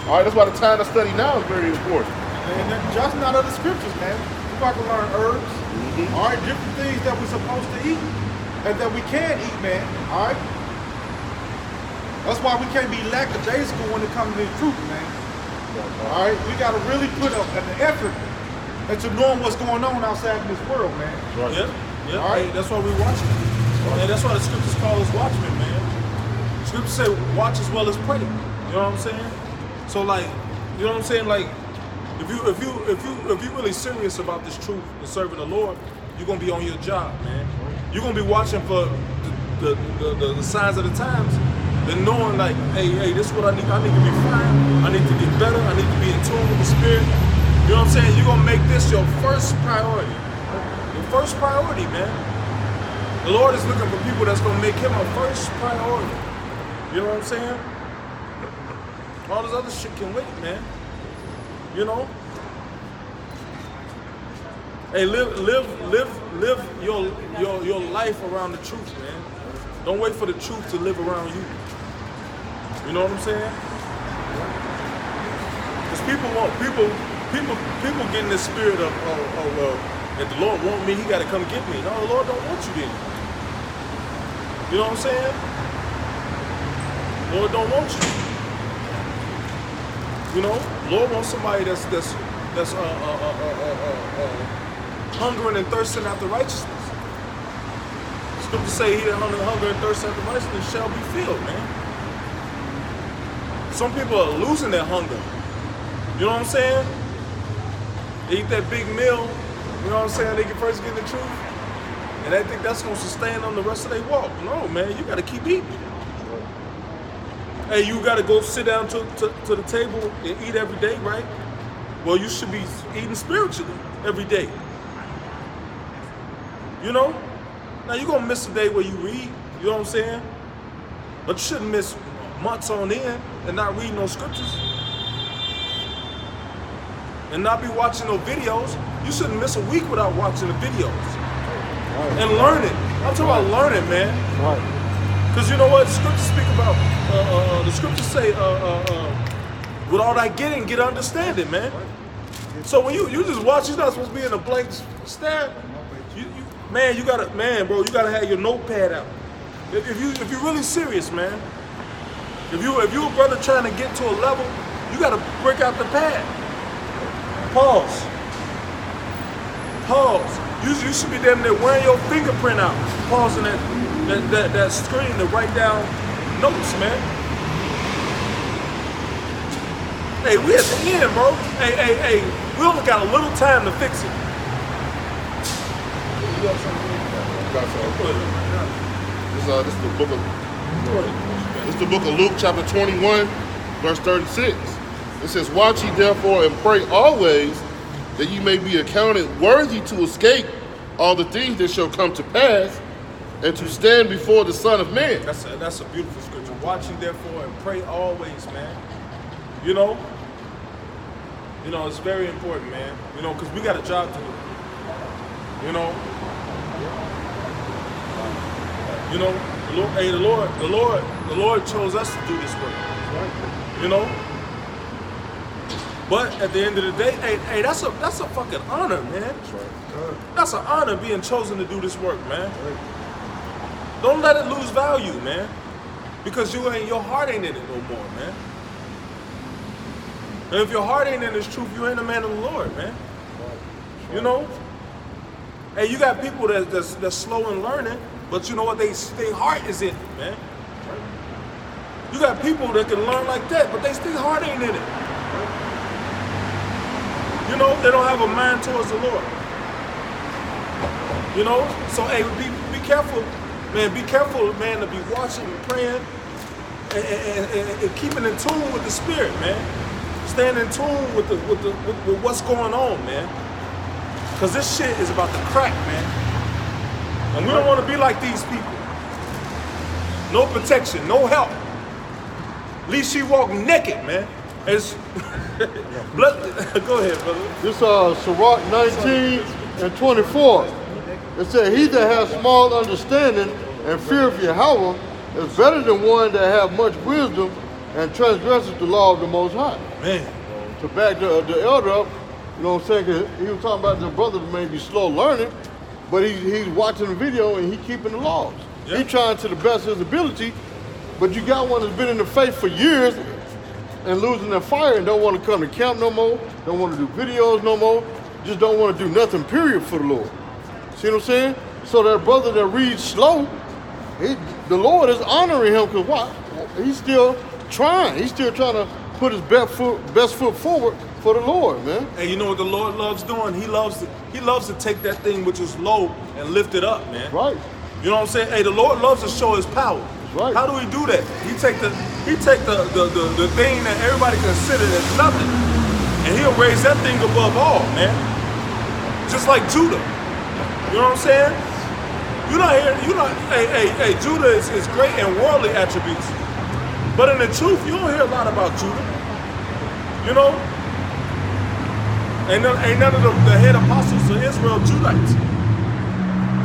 All right, that's why the time to study now is very important. And just not other scriptures, man. We're about to learn herbs. All right, different things that we're supposed to eat and that we can eat, man. All right. That's why we can't be lackadaisical when it comes to the truth, man. All right, we got to really put an effort into knowing what's going on outside in this world, man. Right. Yeah. All right. Hey, that's why we watching. And that's why the scriptures call us watchmen, man. The scriptures say watch as well as pray. You know what I'm saying? So like, you know what I'm saying? Like, if you really serious about this truth and serving the Lord, you're gonna be on your job, man. You're gonna be watching for the signs of the times. And knowing like, hey, this is what I need. I need to be fine. I need to get better. I need to be in tune with the Spirit. You know what I'm saying? You're gonna make this your first priority. Your first priority, man. The Lord is looking for people that's gonna make Him a first priority. You know what I'm saying? All this other shit can wait, man. You know? Hey, live your life around the truth, man. Don't wait for the truth to live around you. You know what I'm saying? Because people get in this spirit of if the Lord want me, He got to come get me. No, the Lord don't want you then. You know what I'm saying? Lord don't want you. You know, Lord wants somebody that's hungering and thirsting after righteousness. Scripture say he that hunger and thirst after righteousness shall be filled, man. Some people are losing their hunger. You know what I'm saying? They eat that big meal, you know what I'm saying? They can first get the truth. And they think that's gonna sustain them the rest of their walk. No, man, you gotta keep eating. Hey, you gotta go sit down to the table and eat every day, right? Well, you should be eating spiritually every day. You know? Now, you're going to miss a day where you read, you know what I'm saying? But you shouldn't miss months on end and not reading no scriptures. And not be watching no videos. You shouldn't miss a week without watching the videos. Right. And learning. I'm talking about learning, man. Right. Because you know what? The scriptures speak about, the scriptures say, with all that getting, get understanding, man. So when you just watch, you're not supposed to be in a blank stare. Man, you gotta have your notepad out. If you're really serious, man. If you a brother trying to get to a level, you gotta break out the pad. Pause. You should be damn near wearing your fingerprint out, pausing that screen to write down notes, man. Hey, we at the end, bro. Hey, we only got a little time to fix it. This is the book of Luke, chapter 21, verse 36. It says, "Watch ye therefore and pray always, that ye may be accounted worthy to escape all the things that shall come to pass, and to stand before the Son of Man." That's a beautiful scripture. Watch ye therefore and pray always, man. You know, it's very important, man. You know, because we got a job to do. You know. You know, the Lord chose us to do this work. You know? But at the end of the day, hey, that's a fucking honor, man. That's an honor being chosen to do this work, man. Don't let it lose value, man. Because your heart ain't in it no more, man. And if your heart ain't in this truth, you ain't a man of the Lord, man. You know? Hey, you got people that's slow in learning, but you know what? Their heart is in it, man. You got people that can learn like that, but their heart ain't in it. You know, they don't have a mind towards the Lord. You know? So, hey, be careful, man. Be careful, man, to be watching and praying and keeping in tune with the Spirit, man. Staying in tune with what's going on, man. Because this shit is about to crack, man. And we don't want to be like these people. No protection, no help. At least she walk naked, man. It's go ahead, brother. This Sirach 19 and 24. It said, "He that has small understanding and fear of Yahweh is better than one that have much wisdom and transgresses the law of the Most High." Man. To back the elder up, You know what I'm saying? 'Cause he was talking about the brother that may be slow learning, but he's watching the video and he keeping the laws. Yeah. He trying to the best of his ability, but you got one that's been in the faith for years and losing their fire and don't want to come to camp no more, don't want to do videos no more, just don't want to do nothing, period, for the Lord. See what I'm saying? So that brother that reads slow, the Lord is honoring him because what? He's still trying. He's still trying to put his best foot forward for the Lord, man. And you know what the Lord loves doing? He loves to take that thing which is low and lift it up, man. Right. You know what I'm saying? Hey, the Lord loves to show his power. Right. How do he do that? He take the thing that everybody considered as nothing, and he'll raise that thing above all, man. Just like Judah. You know what I'm saying? Hey, Judah is great in worldly attributes. But in the truth, you don't hear a lot about Judah. You know? Ain't none of the head apostles of Israel Judites.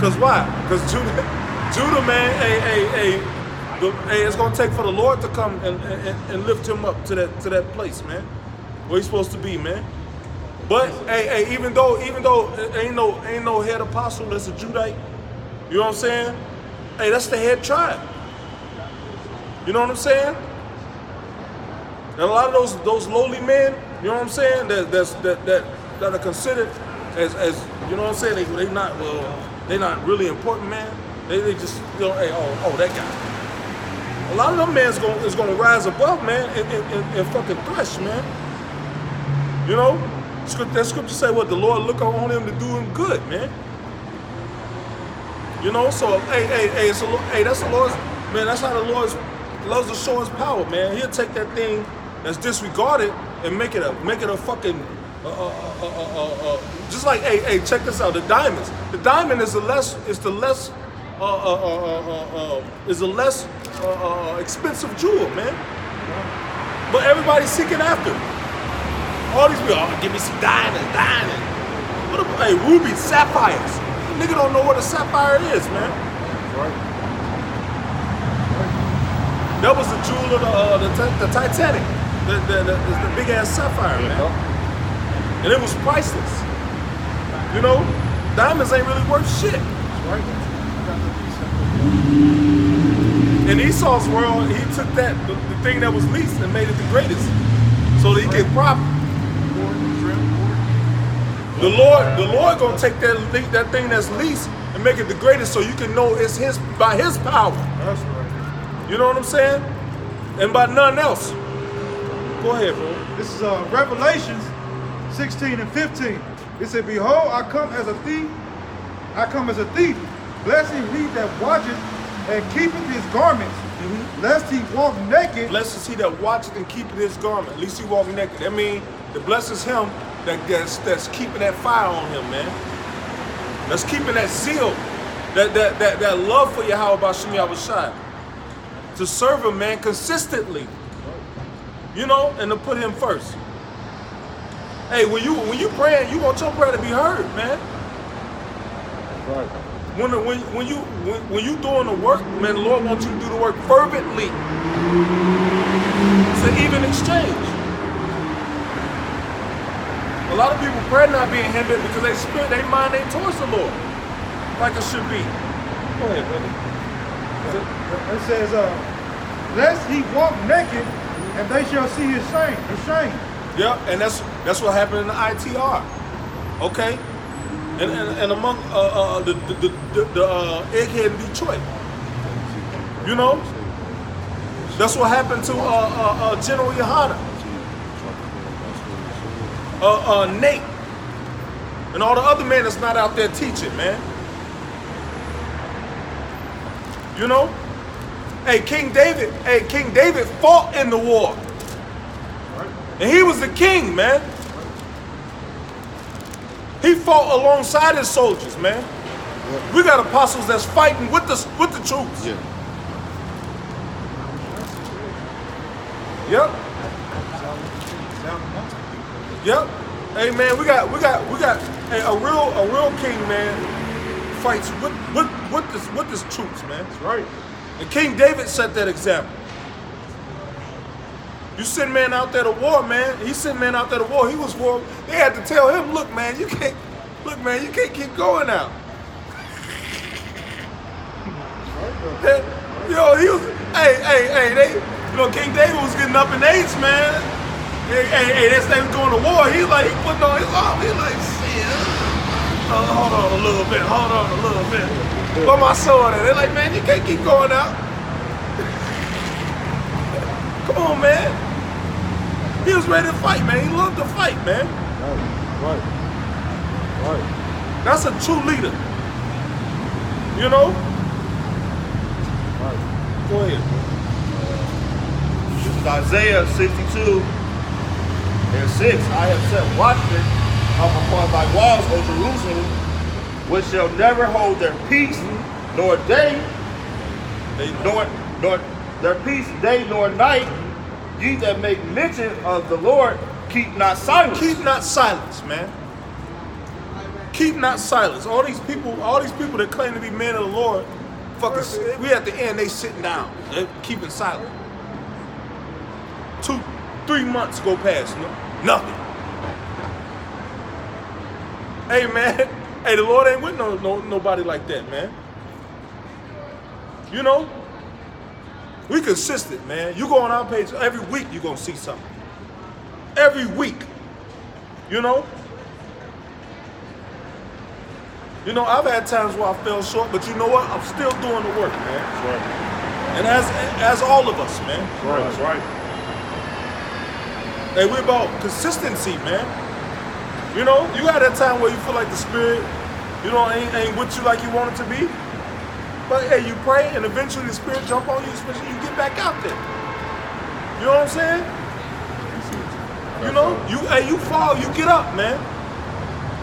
Cause why? Cause Judah, man, it's gonna take for the Lord to come and lift him up to that place, man, where he's supposed to be, man. But even though ain't no head apostle that's a Judite, you know what I'm saying? Hey, that's the head tribe. You know what I'm saying? And a lot of those lowly men, you know what I'm saying, that are considered as you know what I'm saying, they not really important, man. They just, you know, hey, oh that guy. A lot of them men is gonna rise above, man, and fucking thresh, man. You know, that scripture say what the Lord look on him to do him good, man. You know, so that's the Lord's, man. That's how the Lord loves to show his power, man. He'll take that thing that's disregarded and make it a fucking just like check this out. The diamonds. The diamond is the less expensive jewel, man. But everybody's seeking after it. All these people, give me some diamonds. What rubies, sapphires. Nigga don't know what a sapphire is, man. Right. That was the jewel of the Titanic, the big ass sapphire, man. And it was priceless. You know, diamonds ain't really worth shit. Right. In Esau's world, he took the thing that was least and made it the greatest, so that he could profit. The Lord gonna take that thing that's least and make it the greatest, so you can know it's his by his power. That's right. You know what I'm saying? And by none else. Go ahead, bro. This is Revelations 16 and 15. It said, "Behold, I come as a thief. I come as a thief. Blessed is he that watcheth and keepeth his garments, lest he walk naked." Blessed is he that watcheth and keepeth his garment. At least he walk naked. That means the blessed is him that's keeping that fire on him, man. That's keeping that zeal, that love for Yahweh B'Shem Yahushua. To serve him, man, consistently. You know, and to put him first. Hey, when you praying, you want your prayer to be heard, man. Right. When you doing the work, man, the Lord wants you to do the work fervently. It's an even exchange. A lot of people prayer not being hindered because they mind ain't towards the Lord, like it should be. Go ahead, brother. It says, "Lest he walk naked, and they shall see his shame." Yeah, and that's what happened in the ITR. Okay, and among the egghead in Detroit. You know, that's what happened to General Yohana. Nate, and all the other men that's not out there teaching, man. You know? King David fought in the war. And he was the king, man. He fought alongside his soldiers, man. We got apostles that's fighting with the troops. Yeah. Yep. Yep. Hey man, we got a real king, man, fights with this troops, man. That's right. And King David set that example. You send man out there to war, man. He sent man out there to war. He was war. They had to tell him, look, man, you can't keep going out. Yo, he was, King David was getting up in age, man. That's they was going to war. He putting on his arm. He like, shit. Hold on a little bit. Put my sword in. They're like, man, you can't keep going out. Come on, man. He was ready to fight, man. He loved to fight, man. Right. That's a true leader. You know? Right. Go ahead. This is Isaiah 62 and 6. I have set watchmen up upon thy walls, O Jerusalem, which shall never hold their peace, nor day, nor their peace day nor night. Ye that make mention of the Lord, keep not silence. Keep not silence, man. Keep not silence. All these people that claim to be men of the Lord, we at the end, they sitting down. They're keeping silent. 2-3 months go past, nothing. Hey, man. Hey, the Lord ain't with nobody like that, man. You know? We consistent, man. You go on our page, every week you're going to see something. Every week. You know? I've had times where I fell short, but you know what? I'm still doing the work, man. That's right. And as all of us, man. That's right. Hey, we're about consistency, man. You got that time where you feel like the spirit, ain't with you like you want it to be. But hey, you pray and eventually the spirit jump on you, especially you get back out there. You know what I'm saying? You fall, you get up, man.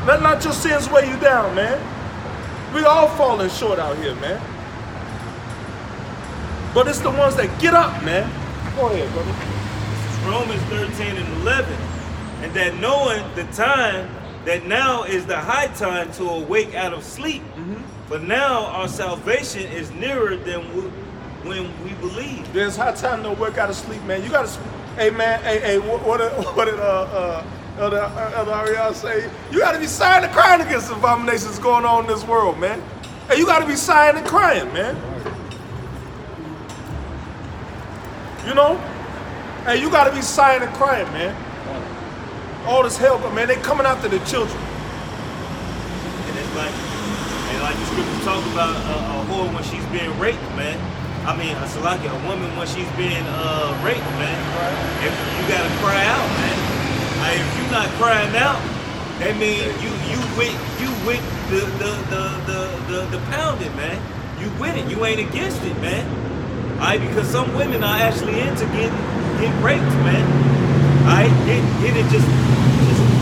Let not your sins weigh you down, man. We all falling short out here, man. But it's the ones that get up, man. Go ahead, brother. Romans 13 and 11, and that knowing the time, that now is the high time to awake out of sleep. But now our salvation is nearer than when we believe. There's high time to work out of sleep, man. You gotta, hey man, what did Elder Ariel say? You gotta be sighing and crying against the abominations going on in this world, man. Hey, you gotta be sighing and crying, man. Hey, you gotta be sighing and crying, man. All this hell, man, they coming after the children. And it's like the scriptures talk about a whore when she's being raped, man. I mean, a woman when she's being raped, man. If you gotta cry out, man. If you're not crying out, that means you with the pounding, man. You with it. You ain't against it, man. Because some women are actually into getting raped, man. Get it just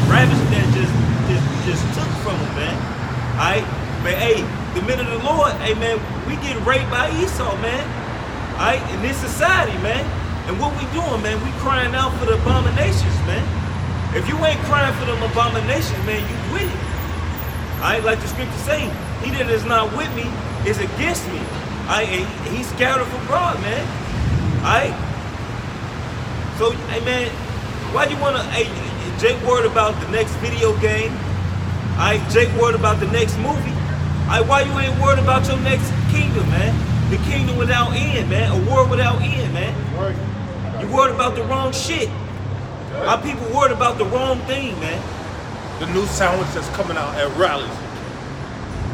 ravaged that just took from them, man. But hey, the men of the Lord, hey man, we get raped by Esau, man. In this society, man. And what we doing, man? We crying out for the abominations, man. If you ain't crying for them abominations, man, you with it. Like the scripture saying, he that is not with me is against me. He's scattered abroad, man. So, hey man, why you wanna? Jake worried about the next video game. Jake worried about the next movie. Why you ain't worried about your next kingdom, man? The kingdom without end, man. A war without end, man. You worried about the wrong shit. Our people worried about the wrong thing, man. The new sandwich that's coming out at rallies.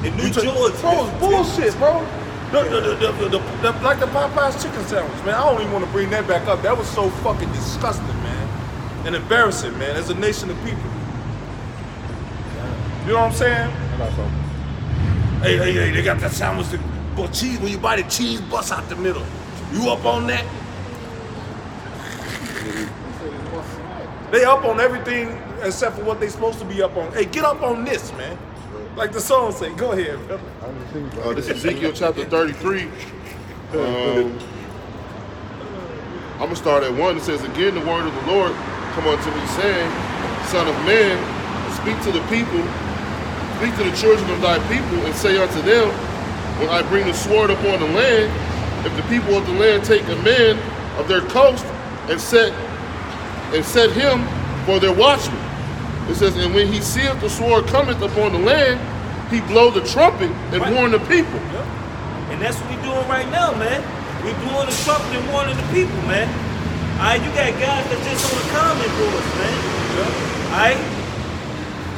The new George. Bro, it's bullshit, bro. Like the Popeye's chicken sandwich, man. I don't even want to bring that back up. That was so fucking disgusting, man. And embarrassing, man, as a nation of people. You know what I'm saying? Hey, they got that sandwich that, boy, cheese, when you buy the cheese, bust out the middle. You up on that? They up on everything except for what they supposed to be up on. Hey, get up on this, man. Like the song say. Go ahead, brother. This is Ezekiel chapter 33. I'm going to start at 1. It says, again, the word of the Lord come unto me, saying, Son of man, speak to the people, speak to the children of thy people, and say unto them, when I bring the sword upon the land, if the people of the land take a man of their coast and set and set him for their watchman. It says, and when he seeth the sword cometh upon the land, he blow the trumpet and warn the people. And that's what we doing right now, man. We blowing the trumpet and warning the people, man. Alright, you got guys that just on the comment boards, man. Alright?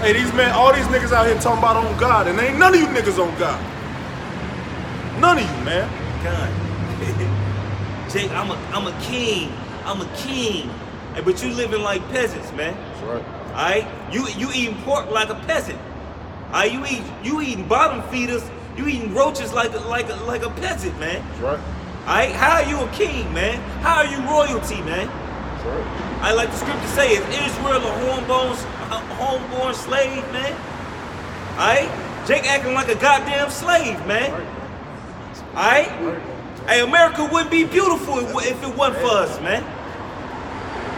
Hey, these men, all these niggas out here talking about on God, and ain't none of you niggas on God. None of you, man. God. Jake, I'm a king. I'm a king. Hey, but you living like peasants, man. That's right. Alright? You eating pork like a peasant. Alright, you eating bottom feeders, you eating roaches like a peasant, man. That's right. Alright? How are you a king, man? How are you royalty, man? That's right. I like the scripture say, is Israel a homeborn slave, man? Alright? Jake acting like a goddamn slave, man. Alright? Hey, America wouldn't be beautiful if it wasn't for us, man.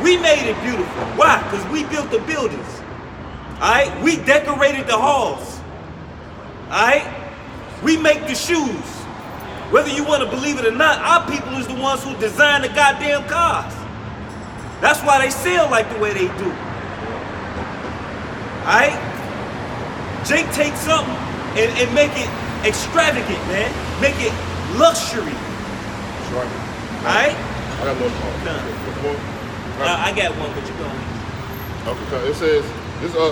We made it beautiful. Why? Because we built the buildings. Alright? We decorated the halls. Alright? We make the shoes. Whether you want to believe it or not, our people is the ones who design the goddamn cars. That's why they sell like the way they do. Alright? Jake takes something and make it extravagant, man. Make it luxury. That's right. Alright? I got one more. I got one, but you go. Okay, it says,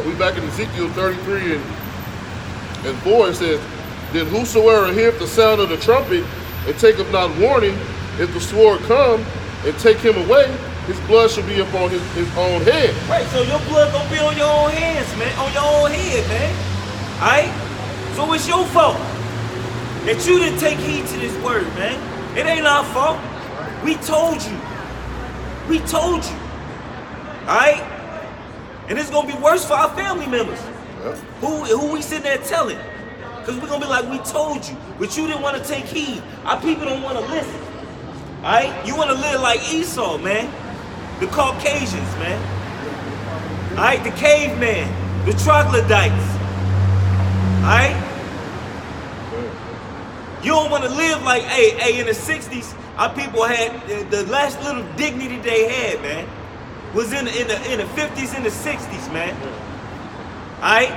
we back in Ezekiel 33 and 4, it says, then whosoever heareth the sound of the trumpet and taketh not warning, if the sword come and take him away, his blood shall be upon his own head. Right, so your blood gonna be on your own hands, man, on your own head, man. Alright? So it's your fault that you didn't take heed to this word, man. It ain't our fault. We told you. We told you. Alright? And it's gonna be worse for our family members. Yeah. Who we sitting there telling? Because we're gonna be like, we told you, but you didn't want to take heed. Our people don't want to listen. Alright? You want to live like Esau, man. The Caucasians, man. Alright, the caveman, the troglodytes. Alright? You don't want to live like, hey, in the 60s, our people had the last little dignity they had, man. Was in the 50s and the 60s, man. Alright?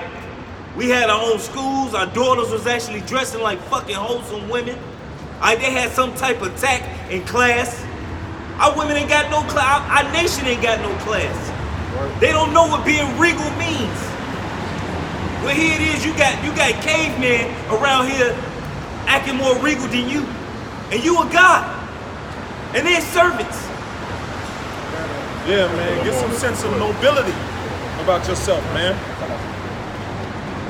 We had our own schools, our daughters was actually dressing like fucking wholesome women. Alright, they had some type of tact in class. Our women ain't got no class, our nation ain't got no class. Right. They don't know what being regal means. Well, here it is, you got cavemen around here acting more regal than you. And you a god. And they're servants. Yeah, man, get some sense of nobility about yourself, man.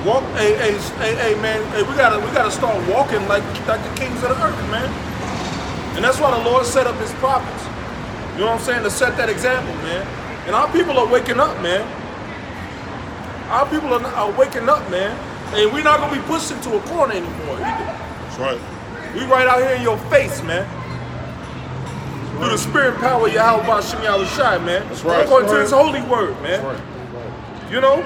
Walk, hey, man, hey, we gotta start walking like the kings of the earth, man. And that's why the Lord set up his prophets. You know what I'm saying? To set that example, man. And our people are waking up, man. Our people are waking up, man. And we're not gonna be pushed into a corner anymore either. That's right. We right out here in your face, man. Through the spirit and power of Yahweh Shem Yahushai, man. That's right. According to his holy word, man. That's right. You know?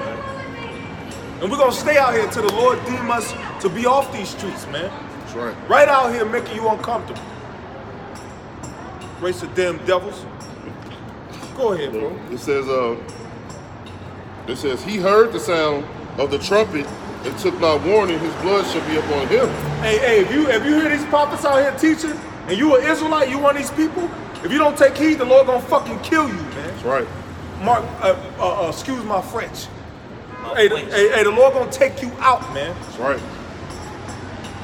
And we're gonna stay out here till the Lord deem us to be off these streets, man. That's right. Right out here making you uncomfortable. Race of damn devils. Go ahead, bro. It says, he heard the sound of the trumpet and took not warning, his blood shall be upon him. Hey, if you hear these prophets out here teaching, and you an Israelite, you one of these people, if you don't take heed, the Lord gonna fucking kill you, man. That's right. Mark, excuse my French. Hey, the Lord gonna take you out, man. That's right.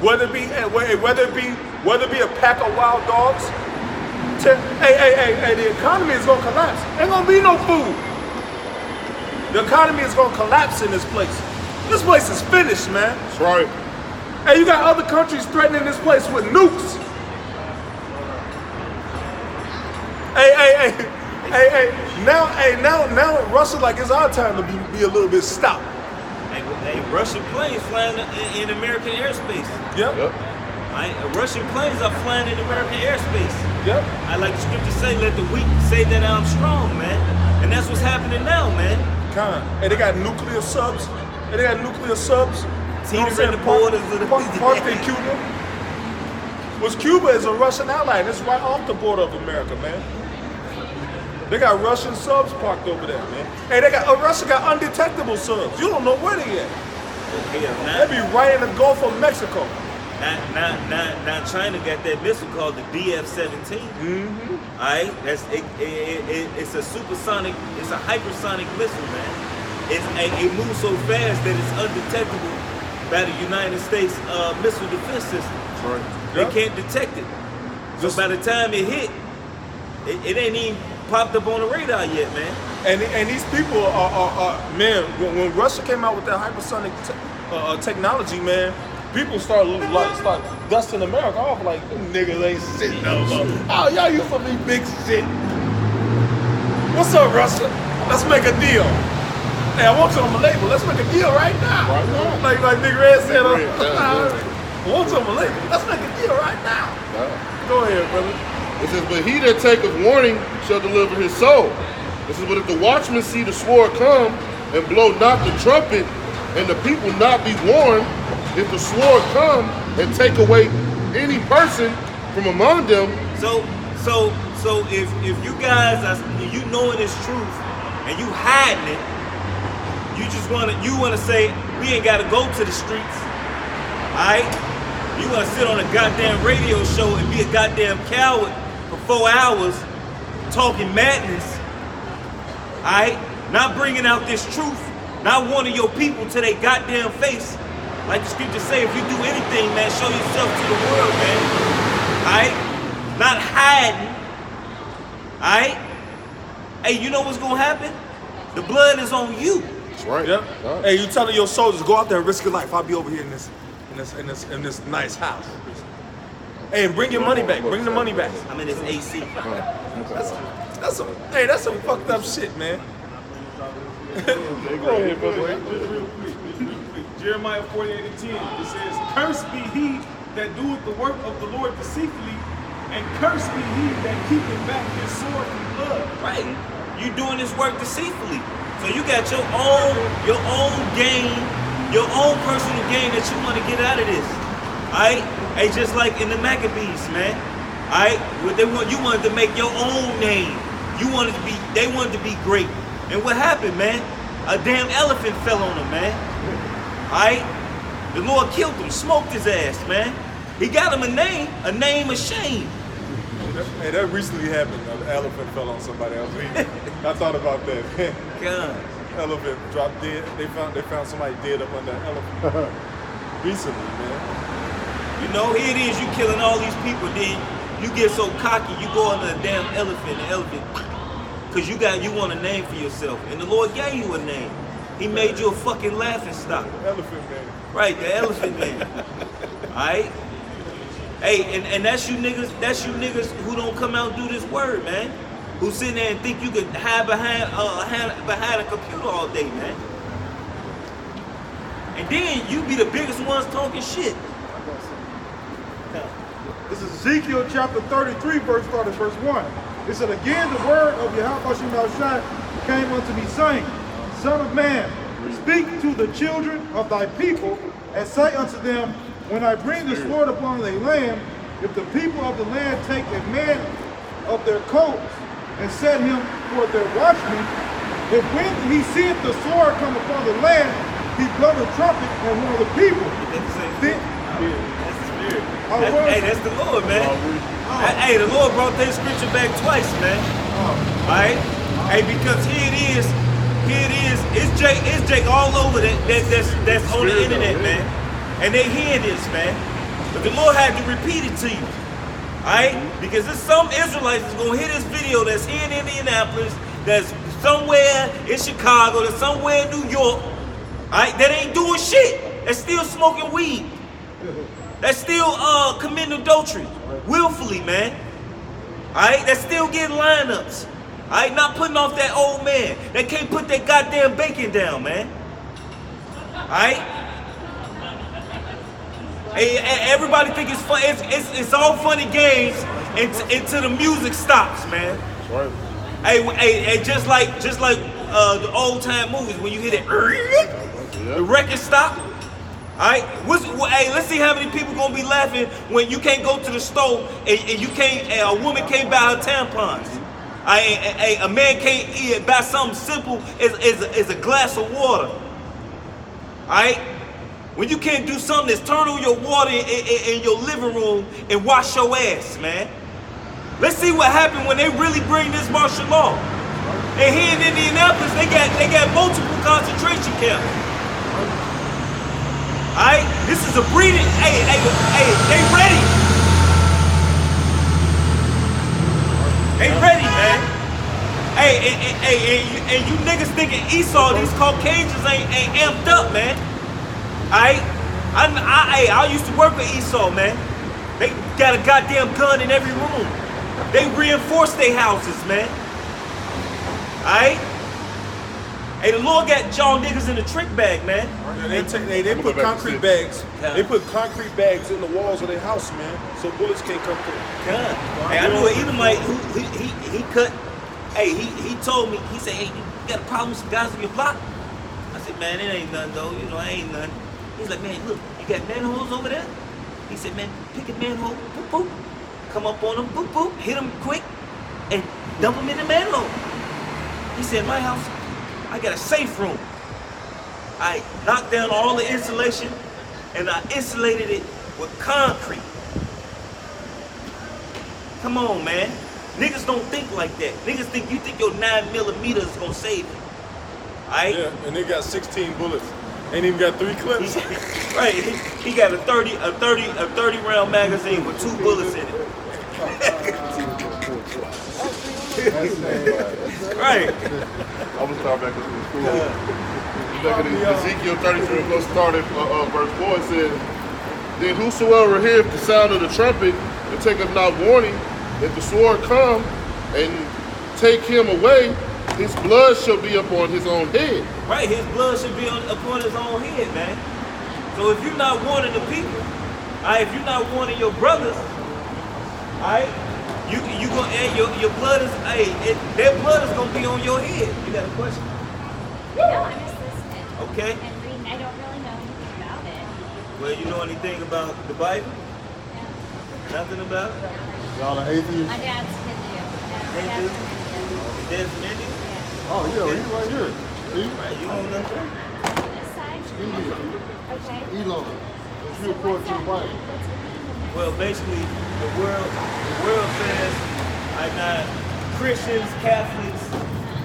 Whether it be a pack of wild dogs. Hey, the economy is gonna collapse. Ain't gonna be no food. The economy is gonna collapse in this place. This place is finished, man. That's right. Hey, you got other countries threatening this place with nukes. Hey, now Russia, like, it's our time to be a little bit stopped. Hey, Russian planes flying in American airspace. Yep. Russian planes are flying in American airspace. Yep. I like the scripture say, let the weak say that I'm strong, man. And that's what's happening now, man. Hey, they got nuclear subs. Teetering the borders of the parked in Cuba. Cuba is a Russian ally, and it's right off the border of America, man. They got Russian subs parked over there, man. Hey, Russia got undetectable subs. You don't know where they at. Yeah, They be right in the Gulf of Mexico. Now China got that missile called the DF-17. All right, it's a supersonic, it's a hypersonic missile, man. It moves so fast that it's undetectable by the United States missile defense system. Right. They can't detect it. So by the time it hit, it ain't even popped up on the radar yet, man. And these people are man. When Russia came out with that hypersonic technology, man, people start dusting America off like them niggas ain't shit no more. Oh, y'all used to be big shit. What's up, Russia? Let's make a deal. Hey, I want you on my label. Let's make a deal right now. Right now. Like Big Red said. Yeah. I want you on my label. Let's make a deal right now. Yeah. Go ahead, brother. It says, but he that taketh warning shall deliver his soul. This is, but if the watchman see the sword come and blow not the trumpet, and the people not be warned, if the sword come and take away any person from among them. So if you guys are, you knowing this truth and you hiding it, you wanna say we ain't gotta go to the streets, alright? You wanna sit on a goddamn radio show and be a goddamn coward for 4 hours talking madness, alright? Not bringing out this truth, not warning your people to their goddamn face. Like the scriptures say, if you do anything, man, show yourself to the world, man. Alright? Not hiding. Alright? Hey, you know what's gonna happen? The blood is on you. That's right. Yeah. Yeah. Hey, you telling your soldiers, go out there and risk your life. I'll be over here in this nice house. Hey, and bring your money back. Bring the money back. I'm in this AC. That's some fucked up shit, man. Go ahead, brother. Jeremiah 48:10. It says, "Cursed be he that doeth the work of the Lord deceitfully, and cursed be he that keepeth back his sword from blood." Right. You doing this work deceitfully. So you got your own gain, your own personal gain that you want to get out of this. Alright? Hey, just like in the Maccabees, man. Alright? You wanted to make your own name. They wanted to be great. And what happened, man? A damn elephant fell on them, man. Alright? The Lord killed him, smoked his ass, man. He got him a name of shame. Hey, that recently happened. An elephant fell on somebody else. I thought about that. God. Elephant dropped dead. They found somebody dead up under an elephant. Recently, man. You know, here it is, you killing all these people, then you get so cocky, you go under a damn elephant, because you want a name for yourself. And the Lord gave you a name. He made you a fucking laughing stock. Elephant man. Right, the elephant man. Alright? Hey, and that's you niggas who don't come out and do this word, man. Who sit there and think you can hide behind a computer all day, man. And then you be the biggest ones talking shit. This is Ezekiel chapter 33, verse 1. It said, again, the word of Yahweh came unto me, saying, Son of man, speak to the children of thy people, and say unto them, when I bring the sword upon the land, if the people of the land take a man of their coats and set him for their watchman, if when he seeth the sword come upon the land, he blow the trumpet on one of the people. Hey, that's the Lord, man. Hey, the Lord brought that scripture back twice, man. Right? Hey, because here it is. It's Jake all over that's on the internet, man. And they hear this, man. But the Lord had to repeat it to you. Alright? Because there's some Israelites that's gonna hear this video that's here in Indianapolis, that's somewhere in Chicago, that's somewhere in New York, alright, that ain't doing shit. That's still smoking weed. That's still committing adultery. Willfully, man. Alright? That's still getting lineups. Alright? Not putting off that old man. They can't put that goddamn bacon down, man. Alright? Hey, everybody think it's fun. It's all funny games until the music stops, man. That's right. Hey, just like the old time movies when you hear that, the record stop. All right, hey, let's see how many people gonna be laughing when you can't go to the store and you can't. A woman can't buy her tampons. A man can't eat by something simple as a glass of water. Alright? When you can't do something that's turn on your water in your living room and wash your ass, man. Let's see what happened when they really bring this martial law. And here in Indianapolis, they got multiple concentration camps. Alright? This is a breeding. Hey, they ready. They ready, man. Hey, and you niggas thinking Esau, these Caucasians ain't amped up, man. I used to work with Esau, man. They got a goddamn gun in every room. They reinforce their houses, man. Alright? Hey, the Lord got y'all niggas in the trick bag, man. They put concrete bags. They put concrete bags in the walls of their house, man, so bullets can't come through. God. Hey, I knew an Edomite who he cut. Hey, he told me, he said, hey, you got a problem with some guys on your block? I said, man, it ain't nothing though, you know, it ain't nothing. He's like, man, look, you got manholes over there? He said, man, pick a manhole, boop, boop. Come up on them, boop, boop, hit them quick, and dump them in the manhole. He said, my house, I got a safe room. I knocked down all the insulation, and I insulated it with concrete. Come on, man. Niggas don't think like that. Niggas think you think your 9mm is gonna save you. Alright? Yeah, and they got 16 bullets. Ain't even got 3 clips. Right. He got a 30 round magazine with 2 bullets in it. Right. I was talking back in school. Back in Ezekiel 33, let's start at verse 4. It says, then whosoever heareth the sound of the trumpet and taketh not warning, if the sword come and take him away, his blood shall be upon his own head. Right, his blood should be upon his own head, man. So if you're not warning the people, if you're not warning your brothers, you gonna your blood is their blood is gonna be on your head. You got a question? No, I'm just listening. Okay. And reading. I don't really know anything about it. Well, you know anything about the Bible? No. Nothing about it? Y'all are atheists? My dad's Hindu. My dad's Hindu? from India. Your dad's from India? Yeah. Oh, yeah, he's right here. See? Right, you know nothing? This side? India. Okay. Elon. If you according to the Bible. Well, basically, the world says, Christians, Catholics,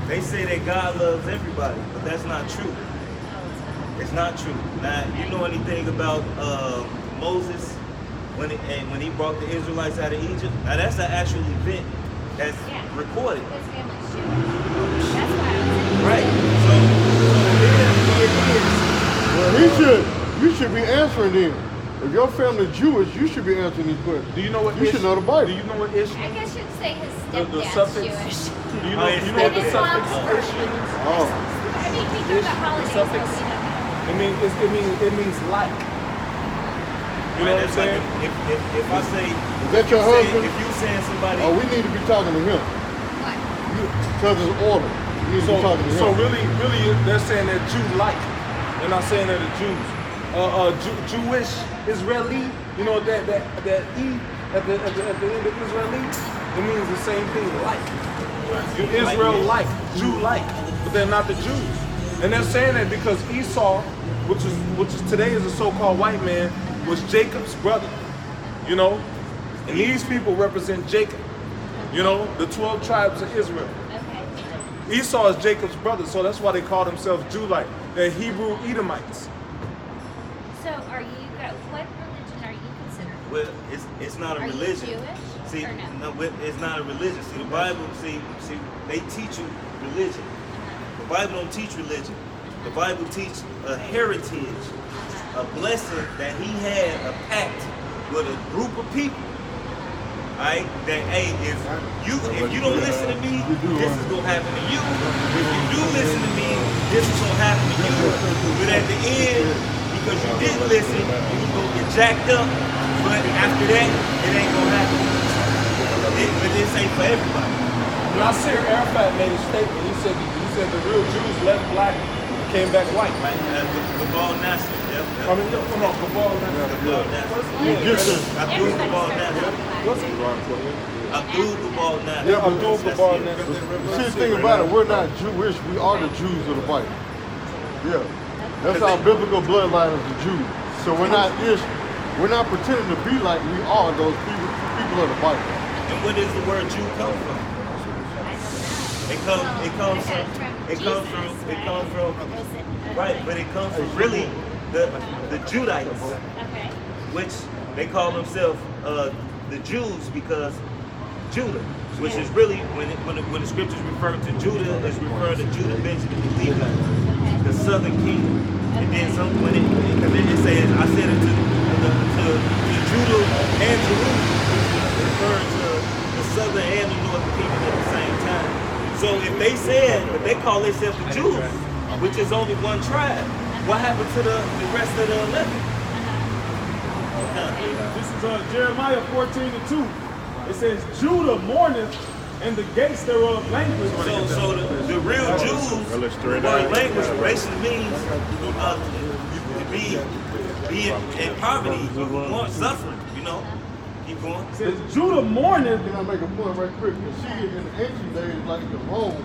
they say that God loves everybody, but that's not true. It's not true. Now, you know anything about Moses when he brought the Israelites out of Egypt? Now, that's an actual event that's recorded. His family's Jewish. That's why I was Right. So it is. Well, you should be answering them. If your family's Jewish, you should be answering these questions. Do you know what You should know the Bible. Do you know what Ish? I guess you'd say his The stepdad's suffix? Jewish. Do you know what the suffix Ish means? Oh. I mean, we do about holidays, but we suffix. don't. It means like. You know what I'm saying? If I say, Is that your husband? if you saying somebody, Oh, we need to be talking to him. What? Because it's order. We need to be talking to him. So really, they're saying that Jew-like. They're not saying that they're Jews. Jewish, Israeli. You know that E at the end of Israeli, it means the same thing. Like. You Israel-like, Jew-like, but they're not the Jews. And they're saying that because Esau, which is today is a so-called white man, was Jacob's brother. You know, and these people represent Jacob. You know, the 12 tribes of Israel. Okay. Esau is Jacob's brother, so that's why they call themselves Jew-like. They're Hebrew Edomites. So are you, what religion are you considered? well, it's not a Are you religion. Jewish See, or no? it's not a religion. See, the Bible, see, they teach you religion. The Bible don't teach religion. The Bible teach a heritage, a blessing that he had, a pact with a group of people. Alright, that hey, if you don't listen to me, this is gonna happen to you. If you do listen to me, this is gonna happen to you. But at the end, because you didn't listen, you gonna get jacked up. But after that, it ain't gonna happen. But this ain't for everybody. Nasir Arafat made a statement. He said the real Jews left black and came back white. Right? Gabal Nasser. Yep. I mean, no, come on, Gabal Nasser. Gabal Nasser. Egyptian. Abdul Gabal Nasser. What's it? Abdul Gabal now. Yeah, Abdul Gabal now. See, the thing about it, we're not Jewish. We are the Jews of the Bible. Yeah, that's our biblical bloodline of the Jews. So we're not pretending to be like we are those people of the Bible. And where does the word Jew come from? It comes from right, but it comes from really the Judites, Okay. which they call themselves the Jews because Judah, which is really when the scriptures refer to Judah, it's referring to Judah, Benjamin, and Levi, the southern kingdom. And then because it says, I said it to Judah and Jerusalem, referring to the southern and the northern kingdom at the same time. So if they call themselves the Jews, which is only one tribe, what happened to the rest of the 11? This is Jeremiah 14:2. It says, Judah mourneth, and the gates thereof languish. So the real Jews, the word language basically means to be in poverty, suffering, you know. Keep going. It says, Judah mourneth. Can I make a point right quick? You see, in ancient days, like in Rome,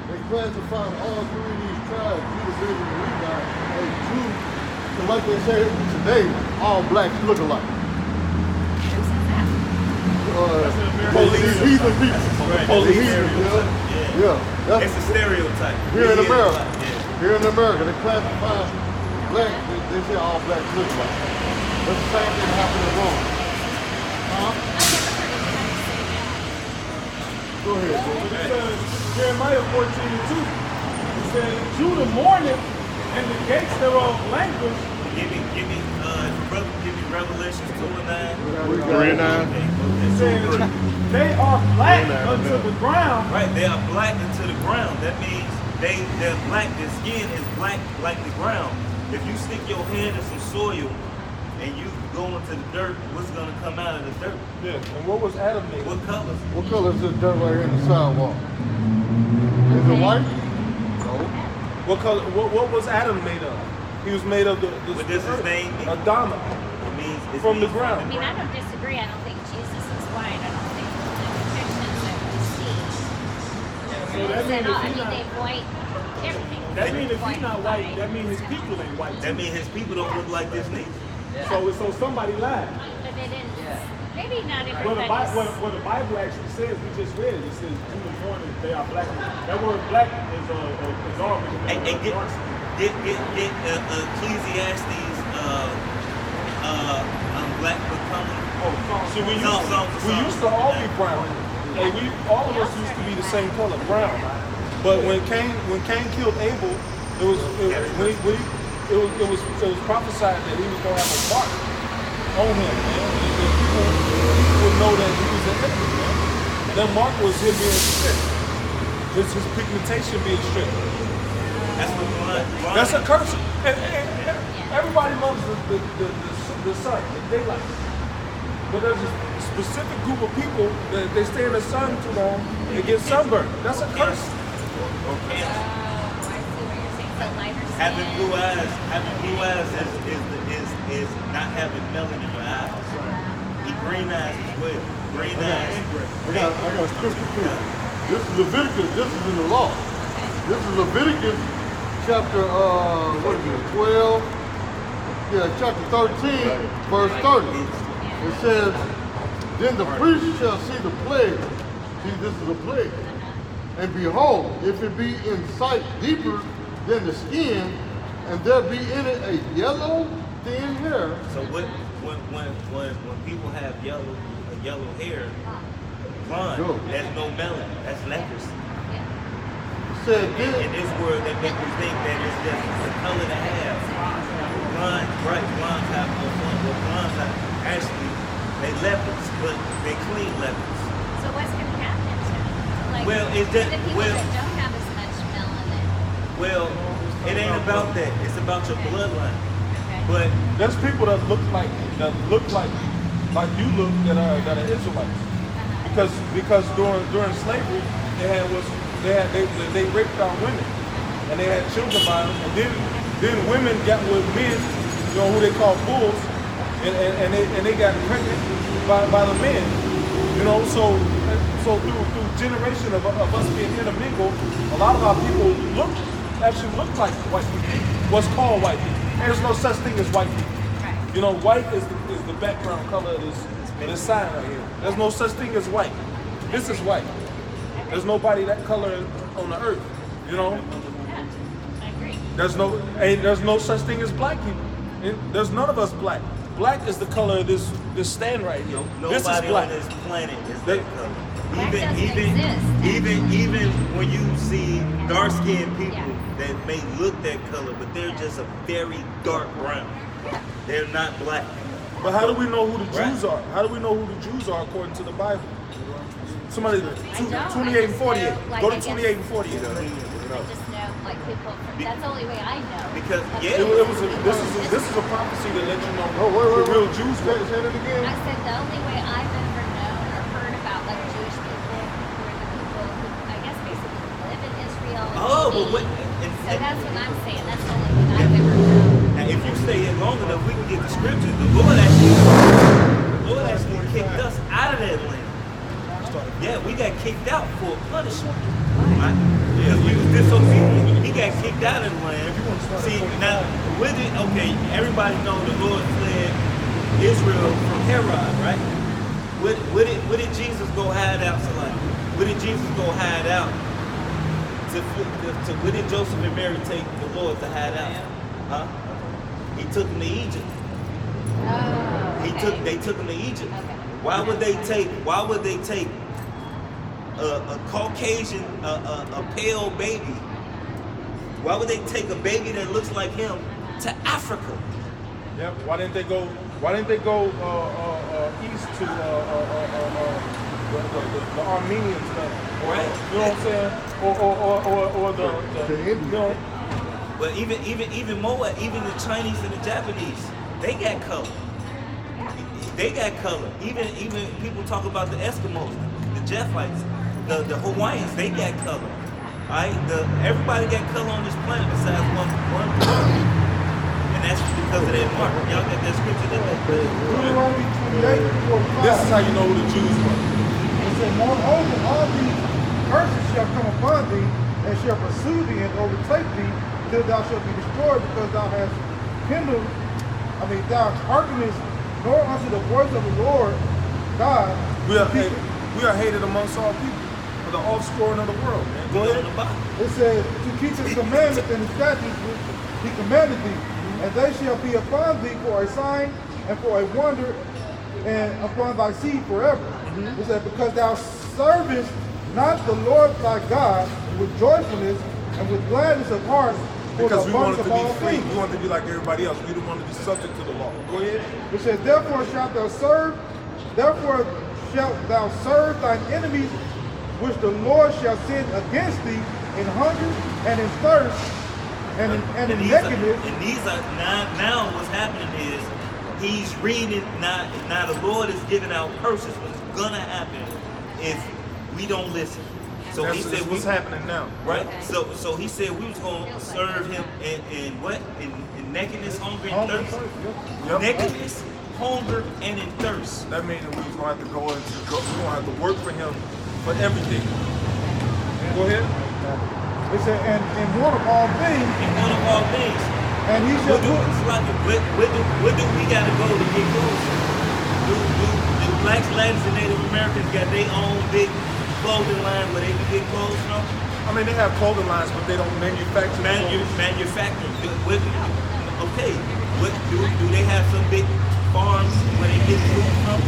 they classified all three of these tribes, Judah, Benjamin, and Levi, as Jews. And like they say today, all blacks look alike. Heathen people. Yeah. It's a stereotype. Here in America, they classify blacks. They say all blacks look alike. That's the same thing happened in Rome. Go ahead. It says, Jeremiah 14:2. It says, Judah mourneth, and the gates thereof languish. Give me Revelations 2:9. 3:9. It says, they are black unto the ground. Right, they are black into the ground. That means they're black. Their skin is black like the ground. If you stick your hand in some soil and you go into the dirt, what's gonna come out of the dirt? Yeah. And what was Adam made? What color? What color is this dirt right here in the sidewalk? Is it white? No. What color? What was Adam made of? He was made of the What does his name mean? Adama. It means From the ground. I mean, I don't disagree. I don't think Jesus is white. I don't think the depictions that we see. So that means if I he's mean, not, they white everything. that means if he's not white, that means his people ain't white. That means his people don't look like this neither. So somebody lied. But they didn't. Maybe not Well, everybody. what the Bible actually says, we just read it. It says, Judah mourneth, they are black. That word black is already. And get Ecclesiastes black becoming. See, we used to all be brown. Like all of us used to be the same color, brown. But when Cain killed Abel, it was prophesied that he was going to have a mark on him, man. People would know that he was an enemy, man. And that mark was him being stripped. His pigmentation being stripped. That's what blind. That's a curse. And everybody loves the sun, the daylight. But there's a specific group of people that they stay in the sun too long and get sunburned. That's a curse. I see what you're saying. So lighter skin. Having blue eyes is not having melanin in your eyes. Green eyes as well. Green eyes. I got a scripture too. This is Leviticus. This is in the law. This is Leviticus chapter 12. Yeah, chapter 13, verse 30. It says, then the priest shall see the plague. See, this is a plague. And behold, if it be in sight deeper than the skin, and there be in it a yellow thin hair. So when people have yellow hair, blonde, there's no melanin. That's leprosy. Said In this world, they make you think that it's just the color to have. Blondes have no fun. Well, blondes have actually they leopards, but they clean leopards. So what's going to happen to them? Like, Well, it's just the people that don't have as much melanin. well, it ain't about that. It's about your bloodline. Okay. But There's people that look like you look that are Israelites. Because during slavery they raped our women and they had children by them, and then women got with men, who they call bulls, and they got pregnant by the men. So So through generation of us being intermingled, a lot of our people actually look like white people. What's called white people. There's no such thing as white people. Right. You know, white is the background color of this sign right here. There's no such thing as white. This is white. There's nobody that color on the earth. You know, Yeah, I agree. there's no such thing as black people. There's none of us black. Black is the color of this stand right here. This is Nobody black. on this planet is They- that color. Black doesn't exist. Even when you see dark-skinned people Yeah. that may look that color, but they're just a very dark brown. They're not black. But how do we know who the Right. Jews are? How do we know who the Jews are according to the Bible? Somebody, I don't. 28 and I just 48. know, like, Go I to guess- 28 and 48. I just know, like, people. That's the only way I know. Because, Of yeah. people It was who this is a prophecy to let you know Oh, wait, the wait, real wait. Jews Say were. it again. I said the only way I've ever known or heard about like Jewish people were the people who I guess basically live in Israel. And Oh, but maybe- what? So that's what I'm saying. That's the only thing I've ever known. Now, if you stay here long enough, we can get the scriptures. The Lord actually kicked us out of that land. Yeah, we got kicked out for punishment. Right? Because we was disobedient. He got kicked out of the land. See, now, everybody know the Lord fled Israel from Herod, right? Where did Jesus go hide out, Salaki? Where did Jesus go hide out? Where did Joseph and Mary take the Lord to hide out? Huh? He took them to Egypt. Oh, okay. They took him to Egypt. Okay. Why would they take a Caucasian, a pale baby? Why would they take a baby that looks like him to Africa? Yep. Why didn't they go east to the Armenians land? Right. You know what I'm saying? Or the you know. But even more, even the Chinese and the Japanese, they got color. They got color. Even people talk about the Eskimos, the Japhites, the Hawaiians, they got color. Alright? Everybody got color on this planet besides one person. And that's because of that mark. Y'all got that scripture that Deuteronomy 28 and 45. This is how you know who the Jews were. It said, moreover, all these curses shall come upon thee, and shall pursue thee and overtake thee, till thou shalt be destroyed, because thou hast thou hearkenest nor unto the voice of the Lord God. We are hated amongst all people. For the offscoring of the world, man. Go ahead. It says, to keep his commandments and his statutes which he commanded thee, and they shall be upon thee for a sign and for a wonder, and upon thy seed forever. It said, because thou servest not the Lord thy God with joyfulness and with gladness of heart, for Because the we wanted abundance to of all be free. things. We wanted to be like everybody else. We didn't want to be subject to the law. Go ahead. It says, therefore shalt thou serve thine enemies, which the Lord shall send against thee in hunger and in thirst and in nakedness. These are now what's happening is he's reading now the Lord is giving out curses. What's gonna happen if we don't listen? So That's he said what's happening now. right? So he said we was gonna serve him in what? In nakedness, hunger, and thirst. Yep. Nakedness, hunger, and in thirst. That means that we was gonna have to we're gonna have to work for him for everything. Go ahead. It said, and one of all things, In one of all things. and he shall Where do we gotta go to get close? Do blacks, Latins, and Native Americans got their own big clothing line where they can get clothes from? I mean, they have clothing lines, but they don't manufacture. Manufacturing. Okay. Do they have some big farms where they get food from?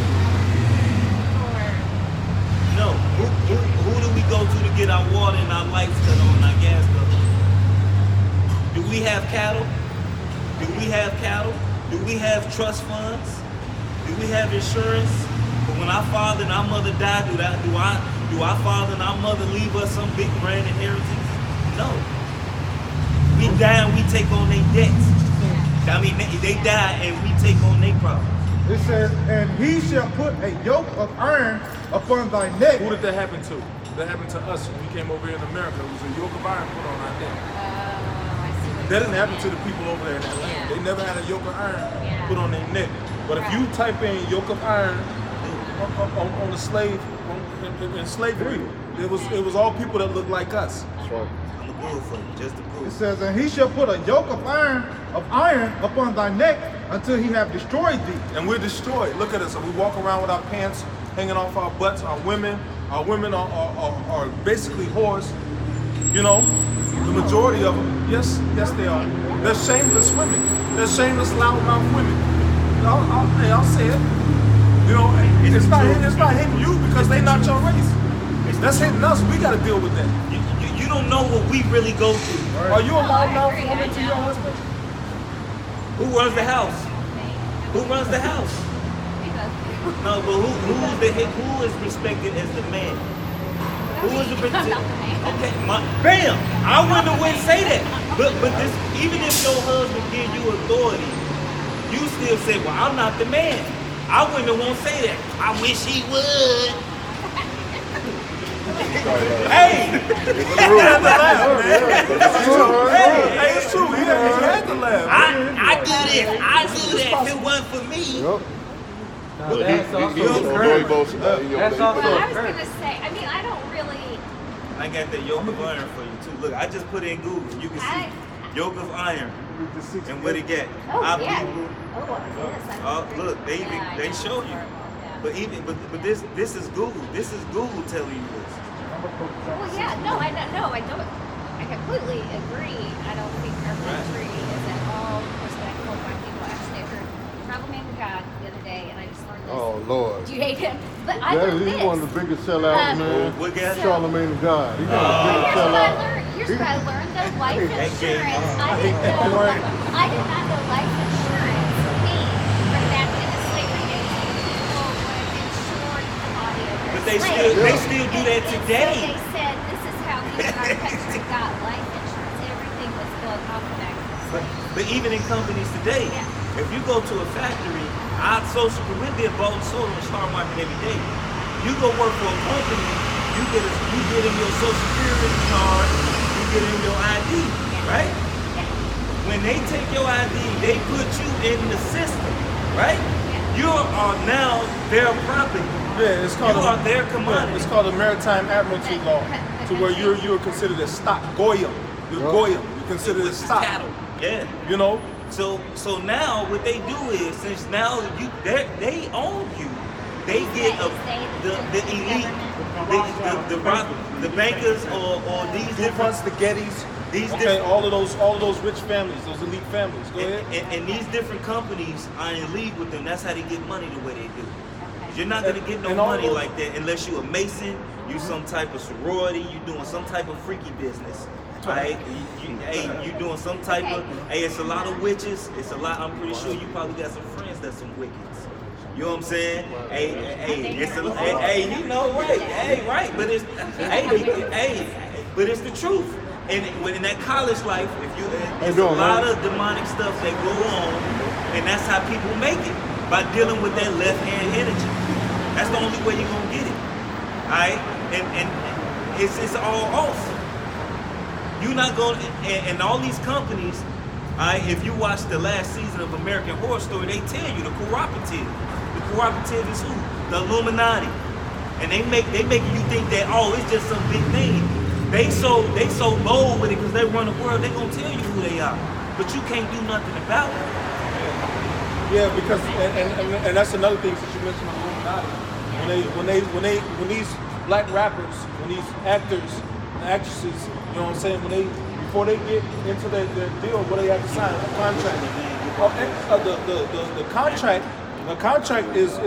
No. Who do we go to get our water and our lights cut on, our gas cut on? Do we have cattle? Do we have cattle? Do we have trust funds? Do we have insurance? But when our father and our mother die, do our father and our mother leave us some big grand inheritance? No. We die and we take on their debts. I mean, they die and we take on their problems. It says, and he shall put a yoke of iron upon thy neck. Who did that happen to? That happened to us when we came over here in America. It was a yoke of iron put on our neck. That didn't happen to the people over there in that land. They never had a yoke of iron put on their neck. But if you type in yoke of iron on the slave, in slavery. It was all people that looked like us. That's right. I'm a good for you, just to It prove. says, and he shall put a yoke of iron upon thy neck until he have destroyed thee. And we're destroyed. Look at us. We walk around with our pants hanging off our butts. Our women are basically whores. You know, the majority of them. Yes, they are. They're shameless women. They're shameless, loudmouth women. I'll say it. You know, it's not hitting you because they're not your race. That's hitting us. We got to deal with that. You don't know what we really go through. Are you a I loudmouth agree, woman I to your know. husband? Who runs the house? Who runs the house? No, but who is respected as the man? Who is the I'm not the man. Okay, bam! I wouldn't wouldn't say that. But this, even if your husband give you authority, you still say, well, I'm not the man. I won't say that. I wish he would. Hey! You had to laugh, man. Hey, it's true. You had to laugh. I do this. I do that. If it wasn't for me. Yep. That's also He correct. That's all. Well, I was gonna say. I mean, I don't really. I got that yoke of iron for you too. Look, I just put it in Google. You can see yoke of iron and what it get. Oh I yeah. Google. Yes. Oh, look, they show you. But this is Google. This is Google telling you this. Well, yeah. No, I don't. I completely agree. I don't think our country is at all respectful of white people. Actually, I heard Travel Man to God the other day, and I just learned this. Oh Lord. Do you hate him? But I learned He's this. one of the biggest sellouts, man. What guy? Charlemagne the God. He's one of the biggest Here's what I sellouts. learned. Here's what I learned. The life insurance. I did not know life insurance paid from back in the slavery days. People would insure the body of their But they slaves. still do that And today. so they said this is how we in our country got life insurance. Everything was built off of that. But even in companies today, if you go to a factory, we're being bought and sold on the stock market every day. You go work for a company, you get in your social security card, you get in your ID, right? When they take your ID, they put you in the system, right? You are now their property. Yeah, it's called You are their commodity. It's called a maritime admiralty law, to where you're considered a stock goyim. You're goyim. You're considered a It's stock. cattle. Yeah. You know. So now what they do is, since now they own you, they get the elite, the bankers or these different DuPonts, the Gettys, all of those rich families, those elite families. Go ahead. and these different companies are in league with them. That's how they get money the way they do. You're not gonna get no And all money those- like that unless you're a Mason, you some type of sorority, you doing some type of freaky business. Right? You doing some type of, it's a lot of witches. It's a lot, I'm pretty sure you probably got some friends that's some wickeds. You know what I'm saying? You know, right. But but it's the truth. And in that college life, there's a lot of demonic stuff that go on, and that's how people make it, by dealing with that left hand energy. That's the only way you're gonna get it. Alright? And it's all off. You're not going, and all these companies, if you watch the last season of American Horror Story, they tell you the cooperative. The cooperative is who? The Illuminati. And they making you think that, it's just some big thing. They so bold with it because they run the world. They gonna tell you who they are, but you can't do nothing about it. Yeah, because and that's another thing since you mentioned the Illuminati. When these black rappers, when these actors, actresses, you know what I'm saying, before they get into their deal, what do they have to sign? A contract. The contract is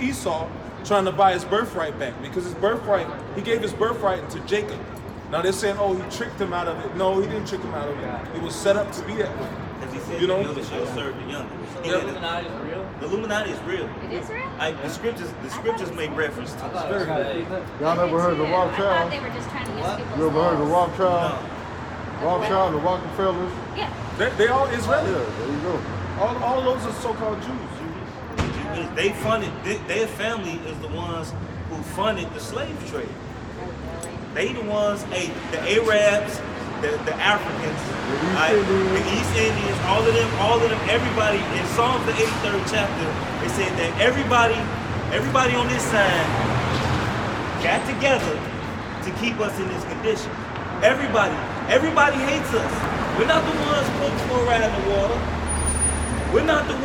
Esau trying to buy his birthright back, because his birthright, he gave his birthright to Jacob. Now they're saying, he tricked him out of it. No, he didn't trick him out of it. It was set up to be that way. As he said, You know? the elder shall serve the younger. The Illuminati is real? The Illuminati is real. It is real? The scriptures make reference to it. Y'all never heard of I thought Rothschild? they were just trying to use people's You ever heard of souls. Rothschild? No. Rothschild, the Rockefellers? Yeah. They all Yeah, Israeli. there you go. All those are so-called Jews. They funded, their family is the ones who funded the slave trade. They the ones, the Arabs, the Africans, the East Indians, all of them, everybody, in Psalms the 83rd chapter, it said that everybody on this side got together to keep us in this condition. Everybody hates us. We're not the ones putting fluoride in the water. We're not the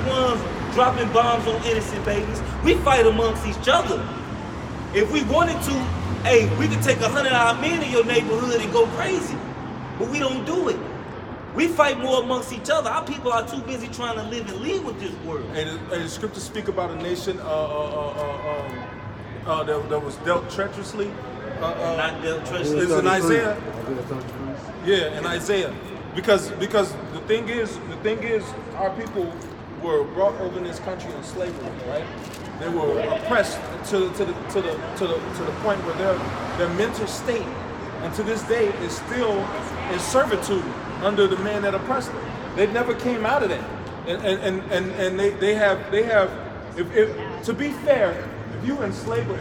ones dropping bombs on innocent babies. We fight amongst each other. If we wanted to, hey, we could take 100 of our men in your neighborhood and go crazy. But we don't do it. We fight more amongst each other. Our people are too busy trying to live and lead with this world. And the scriptures speak about a nation that was dealt treacherously. Not dealt treacherously. It's in Isaiah. Yeah, in Isaiah. Because the thing is, our people were brought over in this country in slavery, right? They were oppressed to the point where their mental state, and to this day, is still in servitude under the man that oppressed them. They never came out of that, and they have. If to be fair, if you enslave them,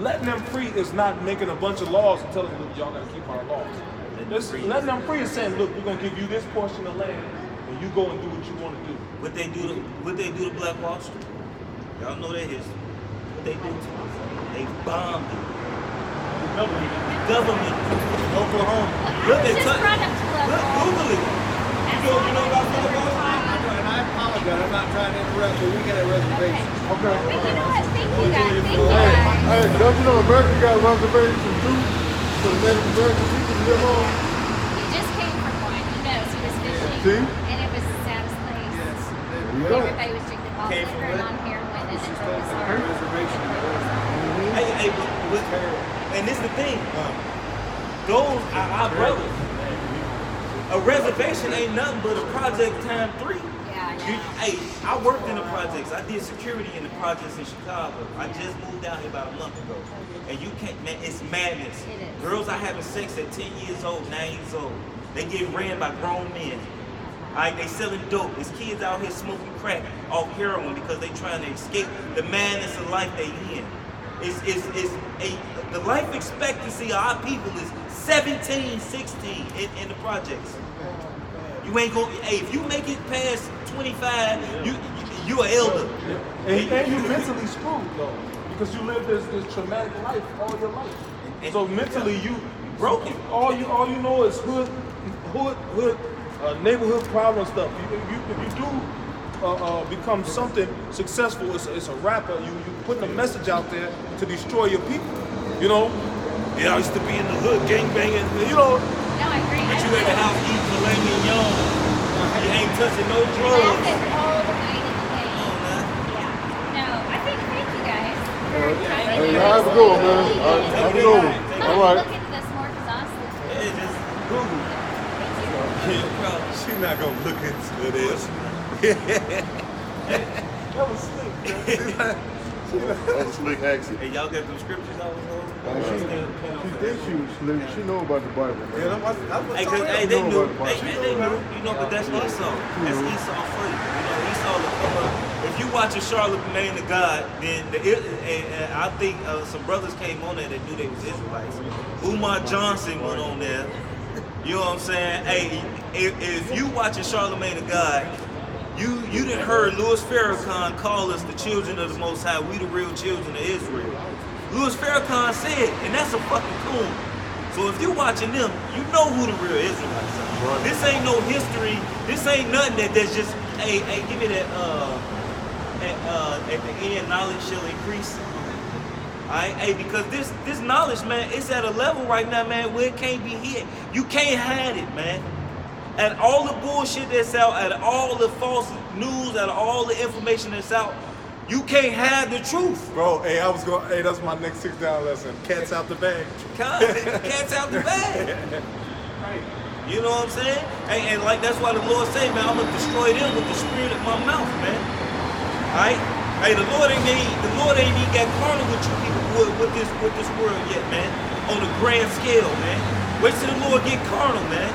letting them free is not making a bunch of laws and telling them, look, y'all gotta keep our laws. Letting them free is saying, look, we're gonna give you this portion of land, and you go and do what you want to do. What they do to Black Wall Street? Y'all know their history. What they do to us? They bombed it. The government. Oklahoma. Look at Just run up to Look, Google it. You know about Black Wall Street? And I apologize, I'm not trying to interrupt, but we got a reservation. Okay. But you know what? Thank you guys. Thank you guys. Hey, don't you know America got reservations too? So the Native American people live on? He just came from one. He knows. He was fishing. See? And it was the saddest place. Yes. Everybody was drinking all Came liquor from and where? on heroin and it broke his A heart. reservation. Hey, and this the thing. Those are our brothers. A reservation ain't nothing but a project times 3. Yeah, I know. Hey, I worked in the projects. I did security in the projects in Chicago. I just moved out here about a month ago. And you can't, man, it's madness. It is. Girls are having sex at 10 years old, 9 years old. They get ran by grown men. Alright, they selling dope. There's kids out here smoking crack off heroin because they trying to escape the madness of life they in. The life expectancy of our people is 17, 16 in the projects. You ain't gonna, hey, if you make it past 25, you an elder. And you mentally screwed though, because you lived this traumatic life all your life. So mentally you broken. All you know is hood, neighborhood problem stuff. If you do become something successful, it's a rapper. You putting a message out there to destroy your people. You know. Yeah, I used to be in the hood, gangbanging. You know. No, I agree. But you at the house eating filet mignon. You ain't touching no drugs. Laughing all the way to the day. Oh, man. Yeah. No, I think thank you guys for coming. Hey, have a good one, man. Have a good one. All right. Look into this more because honestly, Yeah, just Google. thank you. She's not gonna look into this. That was slick. That was a slick accent. Hey, y'all got them scriptures I was holding? She thinks she was slick. She know about the Bible, man. Hey, cause hey, they knew. They knew. You know, but that's Esau. That's Esau for you. You know, Esau will come up. If you watch a Charlemagne the God, then and I think some brothers came on there that knew they was Israelites. Umar Johnson went on there. You know what I'm saying? Hey, if you watch a Charlemagne the God, you done heard Louis Farrakhan call us the children of the Most High. We the real children of Israel. Louis Farrakhan said, and that's a fucking coon. So if you're watching them, you know who the real Israelites are. Right. This ain't no history. This ain't nothing that's just, hey, give me that, at the end, knowledge shall increase. Alright, hey, because this knowledge, man, it's at a level right now, man, where it can't be hid. You can't hide it, man. And all the bullshit that's out, and all the false news, and all the information that's out, you can't hide the truth. Bro, hey, that's my next 6-down lesson. Cats out the bag. Cats out the bag. You know what I'm saying? And like that's why the Lord say, man, I'm gonna destroy them with the spirit of my mouth, man. Alright? Hey, the Lord ain't even got carnal with you people with this world yet, man. On a grand scale, man. Wait till the Lord get carnal, man.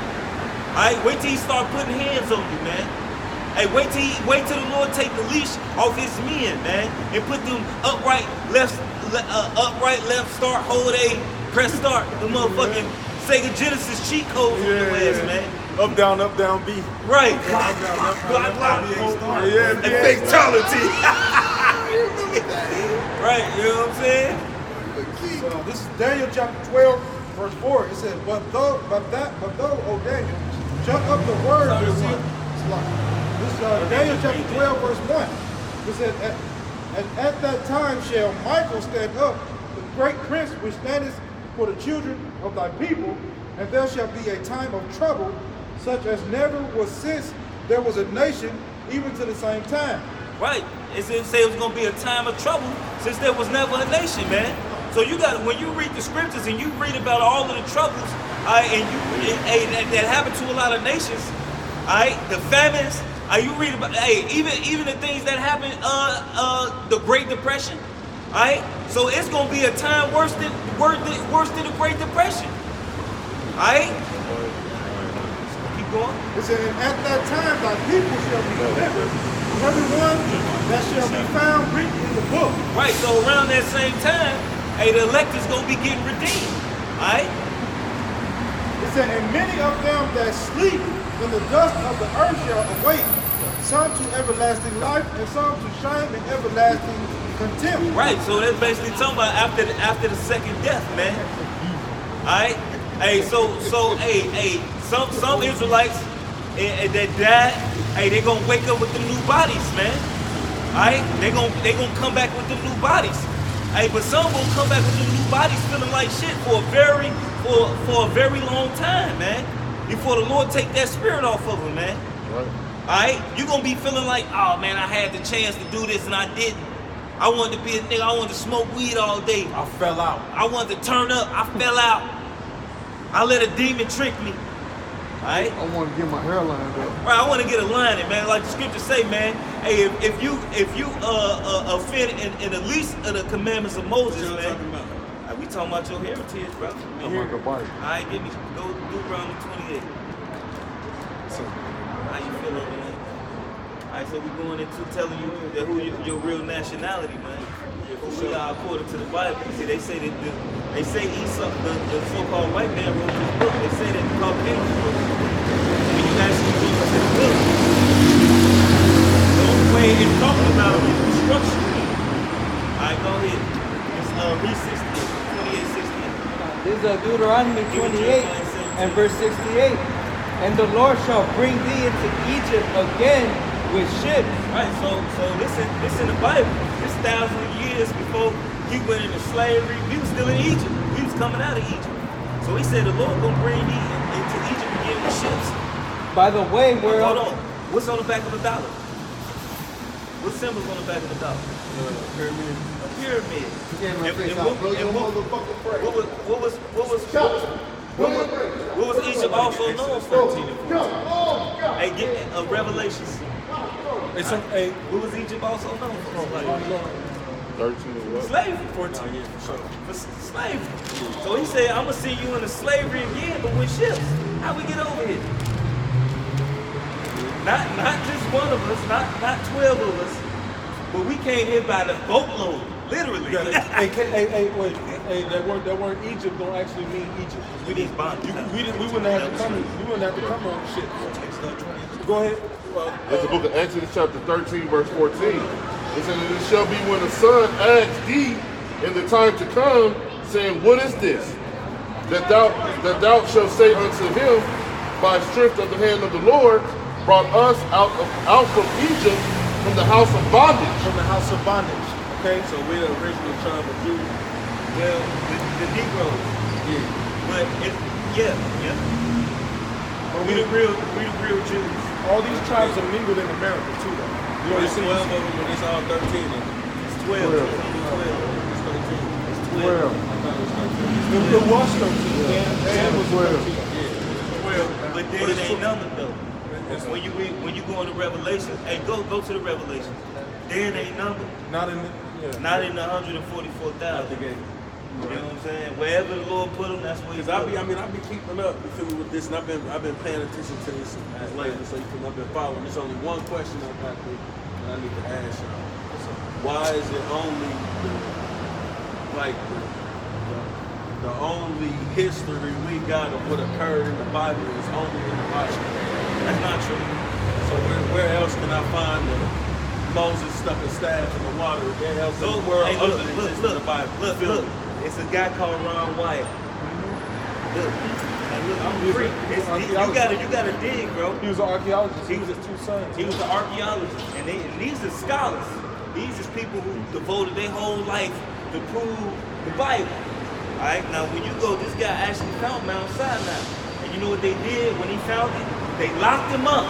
Alright, wait till he start putting hands on you, man. Hey, wait till the Lord take the leash off his men, man, and put them upright left, start, hold A, press start, the motherfucking Sega Genesis cheat codes on your ass, man. Up, down, B. Right. Yeah, and fatality. Right, you know what I'm saying? So this is Daniel chapter 12, verse 4. It says, but though, O Daniel, shut up the word of the seal. This is Daniel chapter 12, verse 1. It says, and at that time shall Michael stand up, the great prince which standeth for the children of thy people, and there shall be a time of trouble, such as never was since there was a nation, even to the same time. Right. It didn't say it was going to be a time of trouble since there was never a nation, man. So you got, when you read the scriptures and you read about all of the troubles, that happened to a lot of nations, the famines, you read about, even the things that happened, the Great Depression, so it's going to be a time worse than the Great Depression, Keep going. It said, and at that time thy people shall be delivered, everyone that shall be found written in the book. Right, so around that same time, the elect is going to be getting redeemed, It said, and many of them that sleep in the dust of the earth shall awake, some to everlasting life, and some to shame and everlasting contempt. Right, so that's basically talking about after the second death, man. Some Israelites that died, they gonna wake up with the new bodies, man. They gonna come back with the new bodies. But some gonna come back with the new bodies feeling like shit for a very long time, man. Before the Lord take that spirit off of them, man. Right. You gonna be feeling like, oh man, I had the chance to do this and I didn't. I wanted to be a nigga, I wanted to smoke weed all day. I fell out. I wanted to turn up, I fell out. I let a demon trick me. I want to get my hairline up. Right, I want to get a line in, man. Like the scriptures say, man. Hey, if you offend in the least of the commandments of Moses, man. We talking about your heritage, bro. Alright, give me go Deuteronomy 28. How you feel over there? Alright, so we're going into telling you that who your real nationality, man. Who we are according to the Bible. See, they say that Esau, the so-called white man wrote this book. They say that the Caucasians wrote this book. When you actually look into the book, the only way it's talking about it is destruction. Alright, go ahead. It's read 28:68. This is Deuteronomy 28 and verse 68. And the Lord shall bring thee into Egypt again with ships. Right, so this in the Bible. This thousands of years before he went into slavery. We was still in Egypt. We was coming out of Egypt. So he said the Lord gonna bring me into Egypt again with ships. By the way, where hold on. What's on the back of the dollar? What symbol's on the back of the dollar? Pyramid. A pyramid. What was Egypt also known for? Hey, get Revelations. What was Egypt also known for? 13 slavery. 14 years for sure. For slavery. So he said, I'm gonna send you into slavery again, but with ships. How we get over here? Not just one of us, not 12 of us, but we came here by the boatload, literally. Wait. That word Egypt don't actually mean Egypt. We need bondage. We wouldn't have to come. We wouldn't have to come on shit. Go ahead. That's the book of Exodus chapter 13, verse 14. It says, and it shall be when the son asks thee in the time to come, saying, what is this? That thou shalt say unto him, by strength of the hand of the Lord, brought us out from Egypt, from the house of bondage. From the house of bondage. Okay? So we're the original tribe of Judah. Well, the Negroes. Yeah. But we the real Jews. All these tribes are mingled in America too, though. You know, There's 12 of them, but it's all 13 of them. It's 12. It's 12. It's 12. It was 13. Dan was 12. Yeah. 12. But then it ain't numbered though. When you go into Revelation, hey, go to the Revelation. Dan ain't numbered. Not in the 144,000. You know what I'm saying? Wherever the Lord put them, that's where he's I've been keeping up, you feel me, with this, and I've been paying attention to this lately, so you feel me, I've been following. There's only one question I got that I need to ask y'all. Why is it only the only history we got of what occurred in the Bible is only in the Bible? That's not true. So where else can I find Moses stuck a staff in the water. There else in So, the world hey, other look, than look, just look, in the Bible. look. It's a guy called Ron White. Look, I'm free. You gotta dig, bro. He was an archaeologist. He was his two sons. He was an archaeologist, and these are scholars. These are people who devoted their whole life to prove the Bible. All right, now when you go, this guy actually found Mount Sinai, and you know what they did when he found it? They locked him up.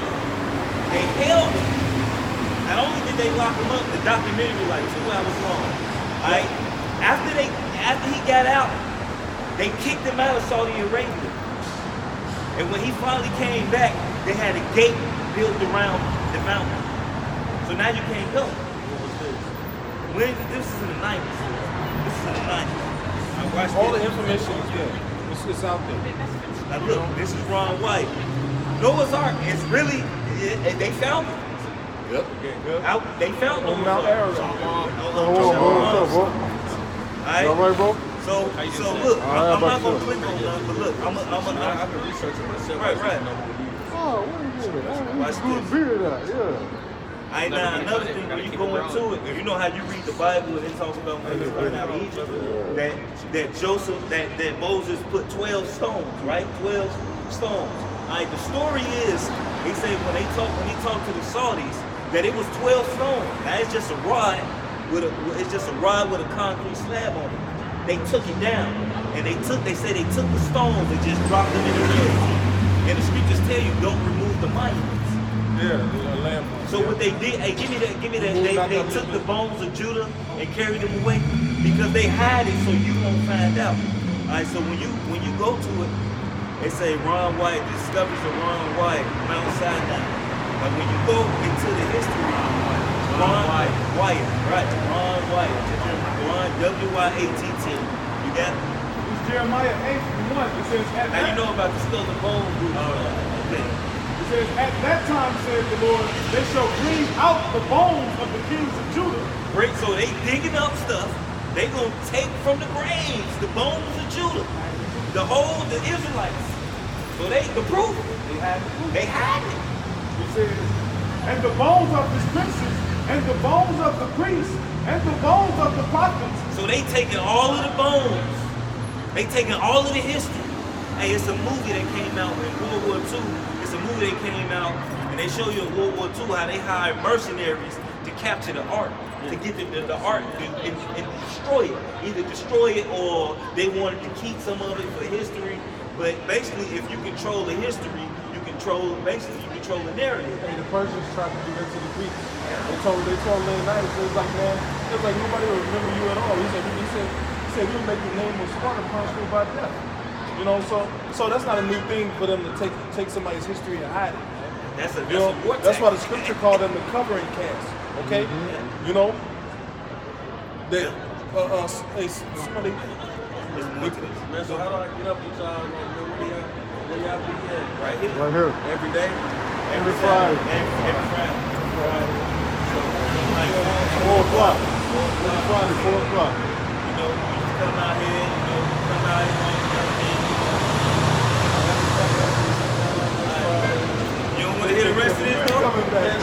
They held him. Not only did they lock him up, the documentary like 2 hours long. All right, after he got out, they kicked him out of Saudi Arabia. And when he finally came back, they had a gate built around the mountain. So now you can't go. This is in the 90s. This is in the 90s. I watched All it. the information is there. It's out there. Now look, this is Ron White. Noah's Ark is really, they found it. Yep. They found On Noah's Mount Ark. Ararat. Alright? All right, bro? So look, I'm not gonna about click on none, but look, I've been researching myself. Right. Oh, what is it? Watch Good this. beard out, yeah. Now another thing, when you go into it, you know how you read the Bible and it talks about when they started out of Egypt, that Joseph, that Moses put 12 stones, right? 12 stones. Alright, the story is, he said when he talked to the Saudis, that it was 12 stones. Now it's just a rod with a concrete slab on it. They took it down, and they said they took the stones and just dropped them in the river. And the scriptures tell you don't remove the monuments. Yeah, a landmark. So what they did, hey, give me that. They took the bones of Judah and carried them away because they hide it so you won't find out. All right, so when you go to it, they say Ron White discoveries of Ron White, Mount Sinai. But when you go into the history, Ron White, right? Ron White, Ron W-Y-A-T-T. You got it? It's Jeremiah 8:1. It says, Now you know about the skull and bone group. Okay. It says, at that time, says the Lord, they shall bring out the bones of the kings of Judah. Great, so they digging up stuff. They gonna take from the graves the bones of Judah, the Israelites. So the proof. They had it. It says, and the bones of his princes, and the bones of the priests, and the bones of the prophets. So they taking all of the bones. They taking all of the history. Hey, it's a movie that came out in World War II. It's a movie that came out, and they show you in World War II how they hired mercenaries to capture the ark, to get the ark and destroy it. Either destroy it or they wanted to keep some of it for history. But basically, if you control the history, you control the narrative. Hey, the Persians tried to do that to the Greeks. They told Leonidas, it was like nobody will remember you at all. He said we'll make your name of Sparta punishable by death. You know, so that's not a new thing for them to take somebody's history and hide it. That's why the scripture called them the covering cast. Okay, you know, they somebody. Man, so how do I get up with y'all? Where y'all be at? Right here. Right here. Every day? Every Friday. Every Friday. So, like, 4 o'clock. Every Friday, 4 o'clock. you know, you just come out here, you don't want to hear the rest of this, though? Coming back,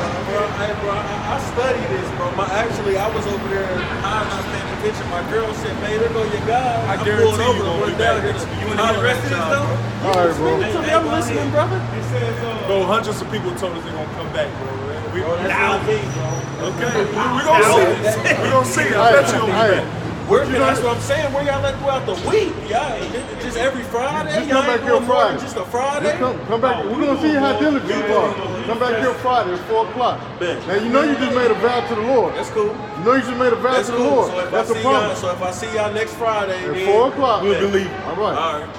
bro. I studied this, bro. I was over there high, not paying attention. My girl said, "Man, there go your guy." I guarantee pulled you over gonna and be down back. here. You want to hear the rest of this, though? All right, bro. I'm listening, brother. It says, Bro, hundreds of people told us they're gonna come back, bro. Okay, we gonna see. We gonna see. I bet you gonna be back. That's what I'm saying. Where y'all at throughout the week? Y'all just every Friday? Just Y'all come back ain't here doing more than Friday. just a Friday? Just come back. We're gonna see how diligent you are. Come back here Friday at 4 o'clock. Now you know you just made a vow to the Lord. That's cool. You know you just made a vow That's to the cool. Lord. So if That's I a see y'all, promise. so if I see y'all next Friday, At then 4 o'clock. we'll believe. All right. All right.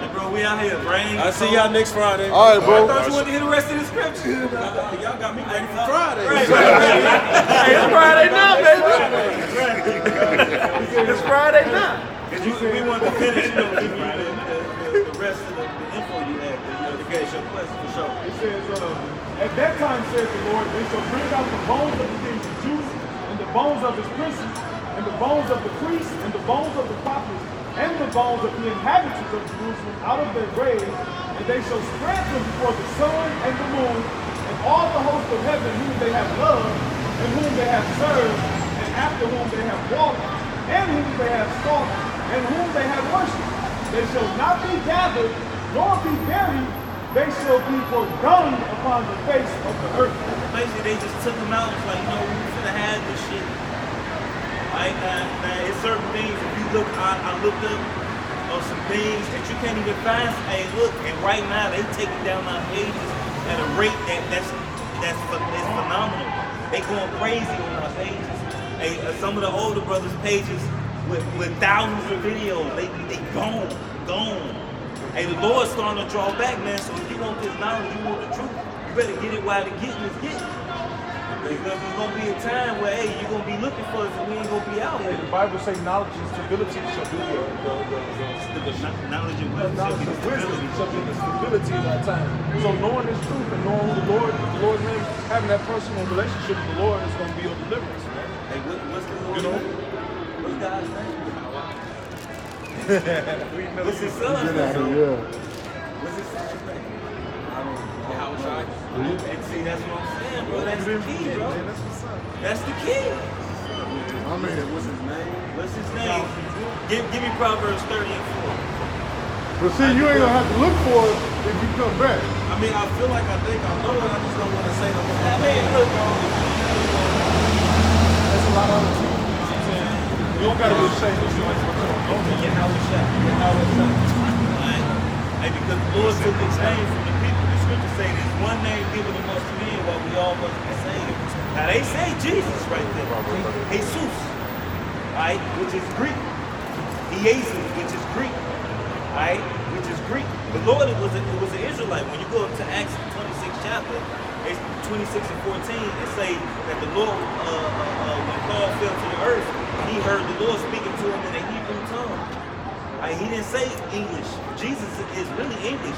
Hey, bro, we out here, brain. I see y'all next Friday. All right, bro. I thought you wanted to hear the rest of the scripture. Y'all got me ready for Friday. Hey, it's Friday now, baby. It's Friday now. We wanted to finish, give you the rest of the info you had, to get your question for sure. it says, at that time, says the Lord, they shall bring out the bones of the kings of Judah, and the bones of his princes, and the bones of the priests, and the bones of the prophets, and the bones of the inhabitants of Jerusalem out of their graves, and they shall spread them before the sun and the moon, and all the hosts of heaven whom they have loved, in whom they have served, and after whom they have walked, and whom they have sought, and whom they have worshipped. They shall not be gathered, nor be buried. They shall be forgotten upon the face of the earth. Basically, they just took them out. It's like, no, we finna have this shit. Like, now, it's certain things. If you look, I looked up on some things that you can't even find. Hey, look, and right now they taking down our pages at a rate that's phenomenal. They going crazy on our pages. Hey, some of the older brothers' pages with thousands of videos, they gone. Hey, the Lord's starting to draw back, man. So if you want this knowledge, you want the truth, you better get it while the getting is getting. Because there's gonna be a time where, hey, you're gonna be looking for us and we ain't gonna be out here. The Bible says knowledge and stability shall be Knowledge and wisdom knowledge and wisdom shall be the stability of that time. So knowing this truth and knowing who the Lord's name, having that personal relationship with the Lord is gonna be your deliverance, man. Hey, what's the Lord's name? What's God's name? What's his son's name? What's his son's name? And see, that's what I'm saying, bro. That's the key, bro. That's the key. I mean, what's his name? What's his name? Give me Proverbs 30 and 4. But see, you ain't gonna have to look for it if you come back. I mean, I feel like I think I know it. I just don't want to say the whole I mean, look, That's a lot of other truth. You know what I'm saying? You don't gotta be ashamed of you. Hey, because the Lord took his name from the people. The scripture say there's one name given amongst men while we all must be saved. Now they say Jesus right there. Jesus, right, which is Greek. Jesus, which is Greek, right, which is Greek. The Lord it was an Israelite. When you go to Acts 26th chapter, it's 26 and 14. It say that the Lord, when Paul fell to the earth, he heard the Lord speaking to him in a Hebrew tongue. Right, he didn't say English. Jesus is really English.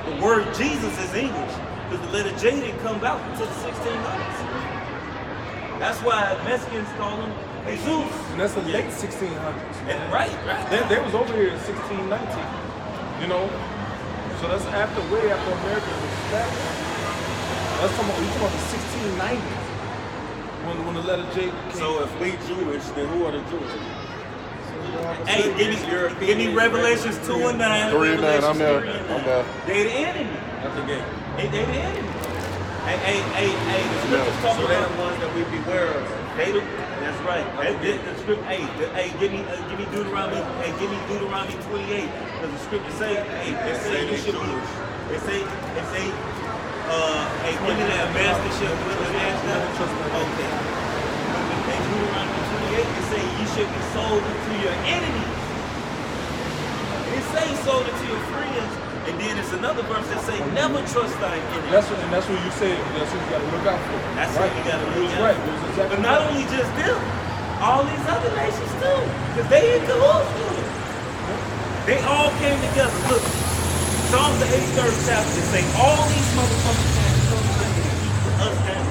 The word Jesus is English because the letter J didn't come out until the 1600s. That's why Mexicans call him Jesus. And that's the late 1600s. And right. They was over here in 1619. You know? So that's way after America was established. That's talking about the 1690s. When the letter J came. So if we Jewish, then who are the Jews? Hey, give me Revelations 2 and 9. 3 and 9, I'm there. They the enemy. That's the game. They the enemy. Hey, the scriptures talk So they're about the ones that we beware of. that's right. The script, give me Deuteronomy. Hey, give me Deuteronomy 28. Because the scripture say, they say you should be. They say, give me that ambassadorship with the ambassador. Okay. In Deuteronomy 28, it say you should be sold to your enemies. It say sold it to your friends. And then it's another verse that say never trust thy enemy. That's what you said. That's what you gotta look out for. That's right. what you gotta It look was out right. for. It was exactly But not right. only just them, all these other nations too. Because they in cahoots with it. They all came together. Look, Psalms the 83rd chapter say all these motherfuckers had to come together to keep us down.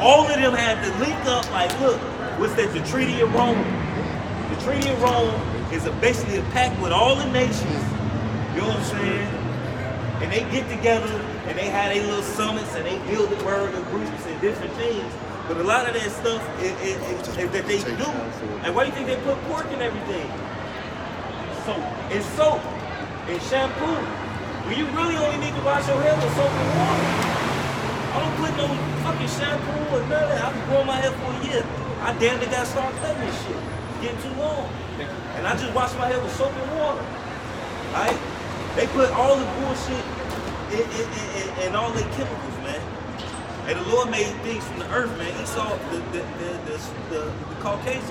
All of them had to link up like, look, what's that? The Treaty of Rome. The Treaty of Rome is basically a pact with all the nations. You know what I'm saying? And they get together and they have their little summits and they build the burger groups and different things. But a lot of that stuff is that they do. And why do you think they put pork in everything? Soap and shampoo. When you really only need to wash your hair with soap and water. I don't put no fucking shampoo or none of that. I've been growing my hair for a year. I damn near got to start cutting this shit. It's getting too long. And I just wash my hair with soap and water. Right? They put all the bullshit in all their chemicals, man. And the Lord made things from the earth, man. He saw the Caucasians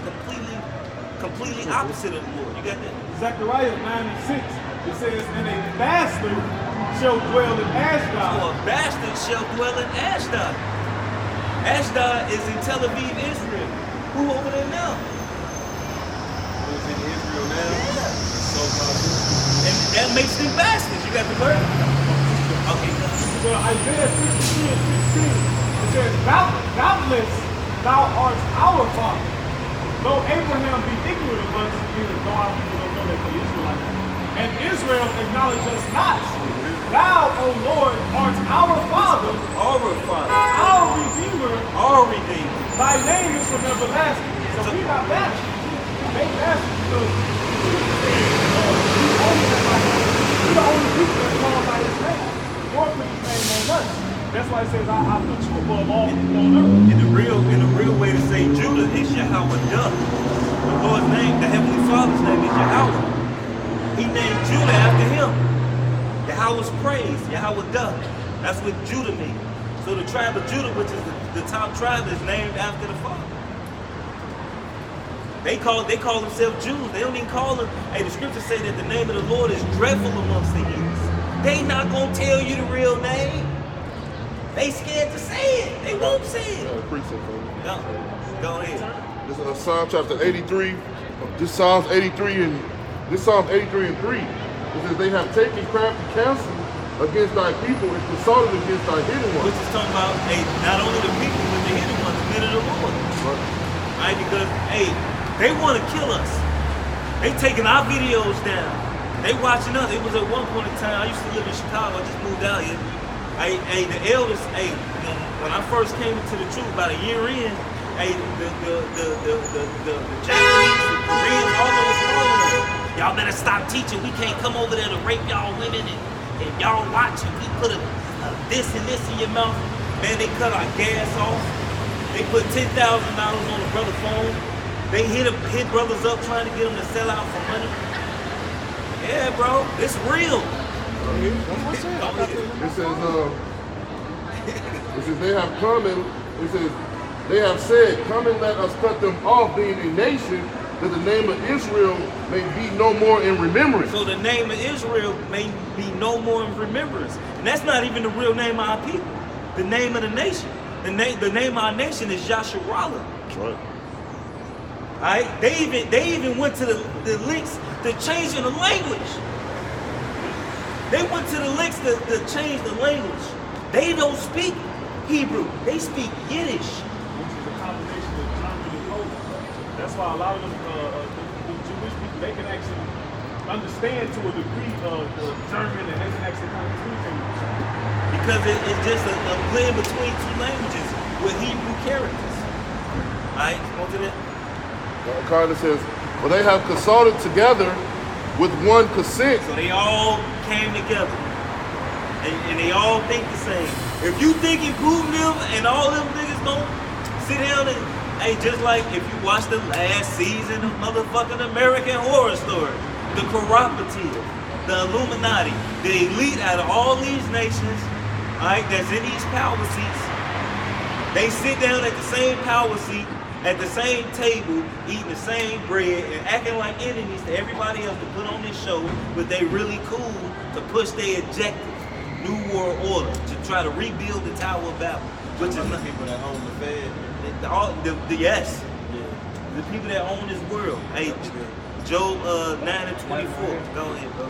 completely opposite of the Lord. You got that? Zechariah 9:6. It says, and a bastard shall dwell in Ashdod. So a bastard shall dwell in Ashdod. Ashdod is in Tel Aviv, Israel. Who over there now? Who's in Israel now? Yeah. So And that makes them bastards. You got the word? Okay. So Isaiah 53:16, it says, doubtless thou art our father. Though Abraham be ignorant of us, meaning though our people don't know that they Israelites, and Israel acknowledge us not. Thou, O Lord, art our Father, Our Father, our Redeemer, our Redeemer. thy name is from everlasting. So we not bashing. They bashing because we're the only people that call by his name. The Lord put his name on us. That's why it says, I put you above all people on earth. In the real way to say Judah is Yahweh Duh. The Lord's name, the Heavenly Father's name is Yahweh. He named Judah after him. Yahweh's praise, Yahweh Duh. That's what Judah means. So the tribe of Judah, which is the top tribe, is named after the Father. They call themselves Jews. They don't even call them. Hey, the scriptures say that the name of the Lord is dreadful amongst the heathens. They not gonna tell you the real name. They scared to say it. They won't say it. Go ahead. This is Psalm chapter 83. This Psalms 83 and 3. It says they have taken crafty counsel against thy people and consulted against thy hidden ones. Which is talking about, hey, not only the people, but the hidden ones, the men of the Lord. Right? Because, hey, they want to kill us. They taking our videos down. They watching us. It was at one point in time, I used to live in Chicago, I just moved out here. Hey, the elders, hey, when I first came into the truth, about a year in, hey, the Japanese, the Koreans, all of us calling us. Y'all better stop teaching. We can't come over there to rape y'all women and y'all watching. We put a this and this in your mouth. Man, they cut our gas off. They put $10,000 on a brother's phone. They hit brothers up trying to get them to sell out for money. Yeah, bro, it's real. It says they have come and it says they have said, come and let us cut them off, being a nation, that the name of Israel may be no more in remembrance. So the name of Israel may be no more in remembrance. And that's not even the real name of our people. The name of the nation. The name of our nation is Yasharallah. That's right. Alright? They even went to the links to changing the language. They went to the links to change the language. They don't speak Hebrew. They speak Yiddish. Which is a combination of German and Polish. That's why a lot of them, the Jewish people, they can actually understand to a degree the German, and they can actually kind of communicate with each other. Because it's just a blend between two languages with Hebrew characters. Alright, go to that. Carter says, well, they have consulted together with one consent. So they all came together. And they all think the same. If you thinking Putin them and all them niggas don't sit down and, hey, just like if you watch the last season of motherfucking American Horror Story, the cooperative, the Illuminati, the elite out of all these nations, alright, that's in these power seats, they sit down at the same power seat, at the same table, eating the same bread and acting like enemies to everybody else to put on this show, but they really cool to push their objective, New World Order, to try to rebuild the Tower of Babel, which is the people that own the Fed. Yes, the people that own this world. Hey, Job 9 and 24. Go ahead, bro.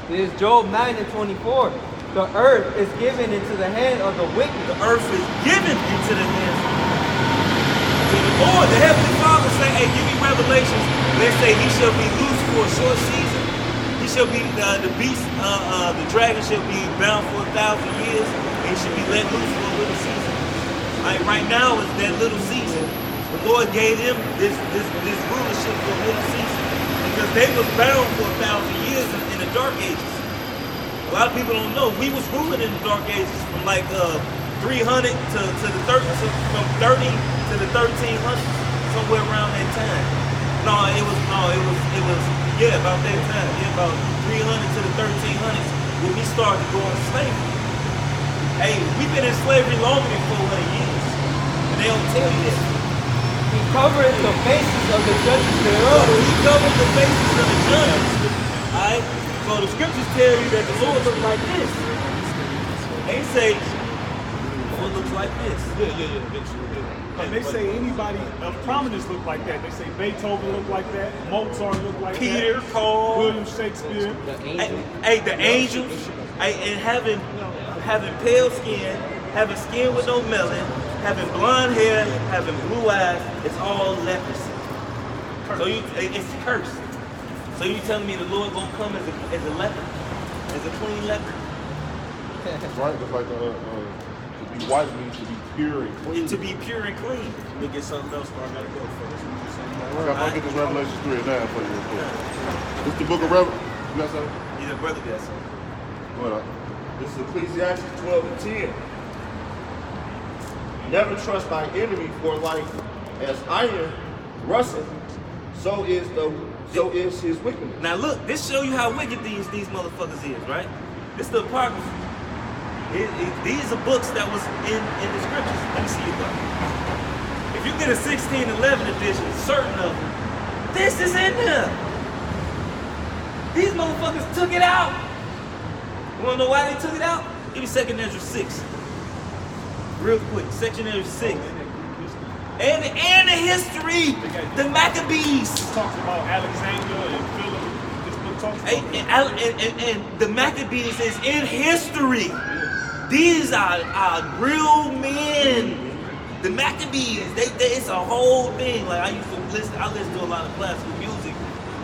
This is Job 9 and 24. The earth is given into the hand of the wicked. The earth is given into the hands of the Lord. The Heavenly Father say, hey, give me revelations. Let's say he shall be loose for a short season. He shall be, the beast, the dragon shall be bound for 1,000 years. And he shall be let loose for a little season. Right now is that little season. The Lord gave them this rulership for a little season. Because they was bound for 1,000 years in the Dark Ages. A lot of people don't know. We was ruling in the Dark Ages from like 300 to the 30, from 30 to the 1300s, somewhere around that time. It was about that time. Yeah, about 300 to the 1300s when we started to go into slavery. Hey, we've been in slavery longer than 400 years, and they don't tell you that. He covered the basis of the judges thereof. He covered the basis of the judges. Alright? So the scriptures tell you that the Lord looks like this. They say, the Lord looks like this. And they say anybody of prominence look like that. They say Beethoven look like that, Mozart look like Peter, that, Paul, William Shakespeare. Hey, the angels, and having pale skin, having skin with no melanin, having blonde hair, having blue eyes, it's all leprosy. So it's cursed. So you telling me the Lord gonna come as a leper, as a clean leper? Right, just like To be white means to be pure and clean. To be pure and clean. Let me get something else before I gotta go first. I'll get this Revelation 3 and 9 for you real quick. It's the book of Revelation. You got something? Either brother got something. What up? This is Ecclesiastes 12 and 10. Never trust thy enemy, for like as iron rusteth, so is his wickedness. Now look, this show you how wicked these motherfuckers is, right? This the Apocrypha. These are books that was in the scriptures. Let me see it though. If you get a 1611 edition, certain of them, this is in there. These motherfuckers took it out. You wanna know why they took it out? Give me 2nd Ezra 6. Real quick, 2nd Ezra 6. And the history, the Maccabees. It talks about Alexander and Philip. This book talks about And the Maccabees is in history. These are real men. The Maccabees, it's a whole thing. Like I listen to a lot of classical music,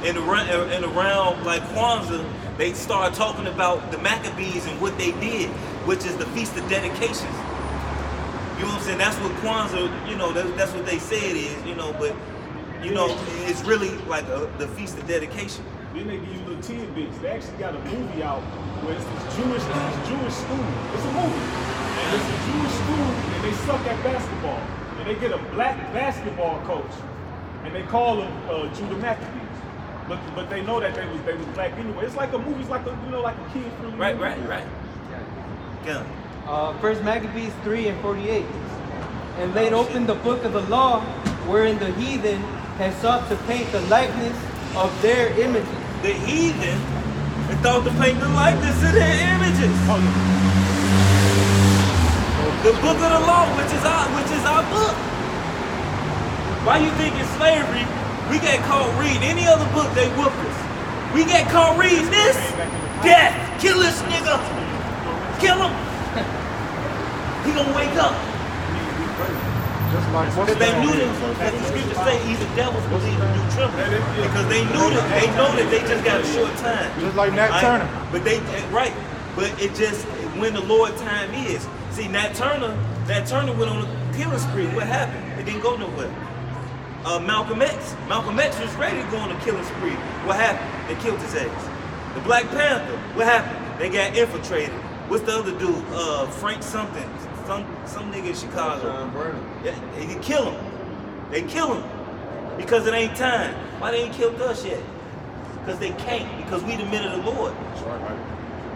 and around like Kwanzaa, they start talking about the Maccabees and what they did, which is the Feast of Dedications. You know what I'm saying? That's what Kwanzaa, you know, that's what they say it is, you know, but, you know, it's really like the Feast of Dedication. Then they give you little tidbits. They actually got a movie out where it's this Jewish school. It's a movie. And it's a Jewish school and they suck at basketball. And they get a black basketball coach. And they call him Judah Maccabees. But they know that they was black anyway. It's like a movie, it's like a, you know, like a kid film. Right. Yeah. 1 Maccabees 3 and 48. And laid open the book of the law, wherein the heathen had sought to paint the likeness of their images. The heathen had thought to paint the likeness of their images. The book of the law, which is our book. Why you think in slavery we get caught reading any other book, they whoop us? We get caught reading this? Death! Kill this nigga! Kill him! He gonna wake up. Just like Because they knew that, as the scriptures say, even devils believe and do tremble. Because they know that they just got a short time. Just like Nat Turner. But it just, when the Lord time is. See, Nat Turner went on a killing spree. What happened? It didn't go nowhere. Malcolm X was ready to go on a killing spree. What happened? They killed his ass. The Black Panther, what happened? They got infiltrated. What's the other dude? Frank something. Some nigga in Chicago. Yeah, they kill him. They kill him. Because it ain't time. Why they ain't killed us yet? Because they can't. Because we the men of the Lord.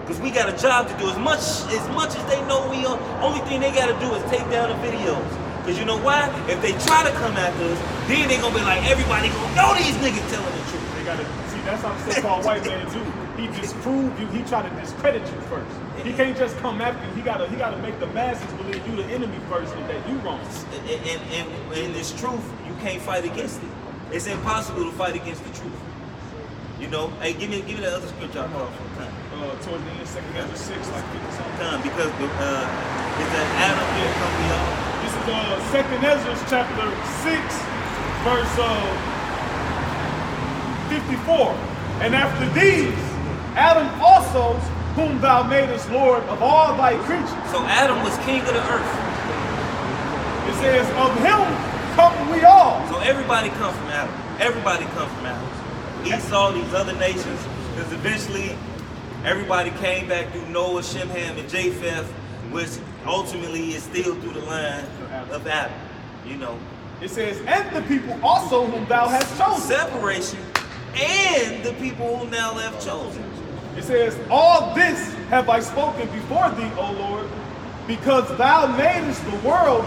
Because we got a job to do. As much as they know we are, only thing they got to do is take down the videos. Because you know why? If they try to come after us, then they gonna be like, everybody gonna know these niggas telling the truth. They gotta see, that's how the so-called white man do. He disprove you, he try to discredit you first. He can't just come after you, he gotta make the masses believe you the enemy first and that you wrong. And this truth, you can't fight against it. It's impossible to fight against the truth. You know, hey, give me that other scripture I called for time. Towards the end, 2nd Ezra 6, like 50 something. Time, because it's that Adam here coming y'all. This is 2nd Ezra chapter 6, verse 54. And after these, Adam also, whom thou madest Lord of all thy creatures. So Adam was king of the earth. It says, of him come we all. So everybody comes from Adam. Everybody comes from Adam. Esau, these other nations, because eventually everybody came back through Noah, Shem, Ham, and Japheth, which ultimately is still through the line of Adam. You know. It says, and the people also whom thou hast chosen. Separation, and the people whom thou hast chosen. It says, all this have I spoken before thee, O Lord, because thou madest the world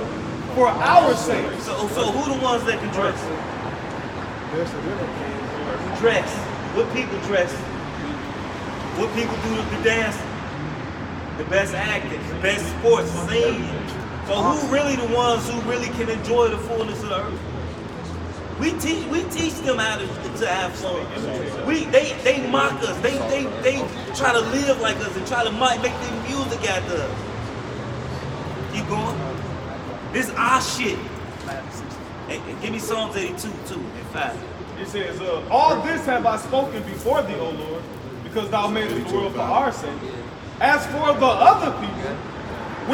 for our sake. So who the ones that can dress? Dress. What people dress? What people do the dancing? The best acting, the best sports, singing. So who really the ones who really can enjoy the fullness of the earth? We teach them how to have fun. They mock us. They try to live like us and try to make their music after us. Keep going. This is our shit. Hey, give me Psalms 82 too and 5. It says, all this have I spoken before thee, O Lord, because thou madest the world for our sake. As for the other people,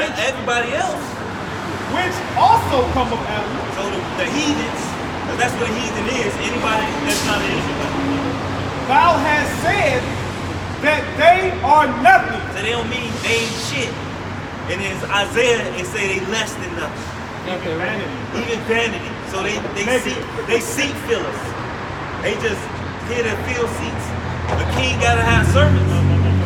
everybody else. Which also come of Adam. So the heathens, 'cause that's what a heathen is. Anybody that's not an Israelite. Thou hast said that they are nothing. So they don't mean they ain't shit. And in Isaiah, it say they less than nothing. Even vanity. Even vanity. So they seat fillers. They just here to fill seats. A king gotta have servants.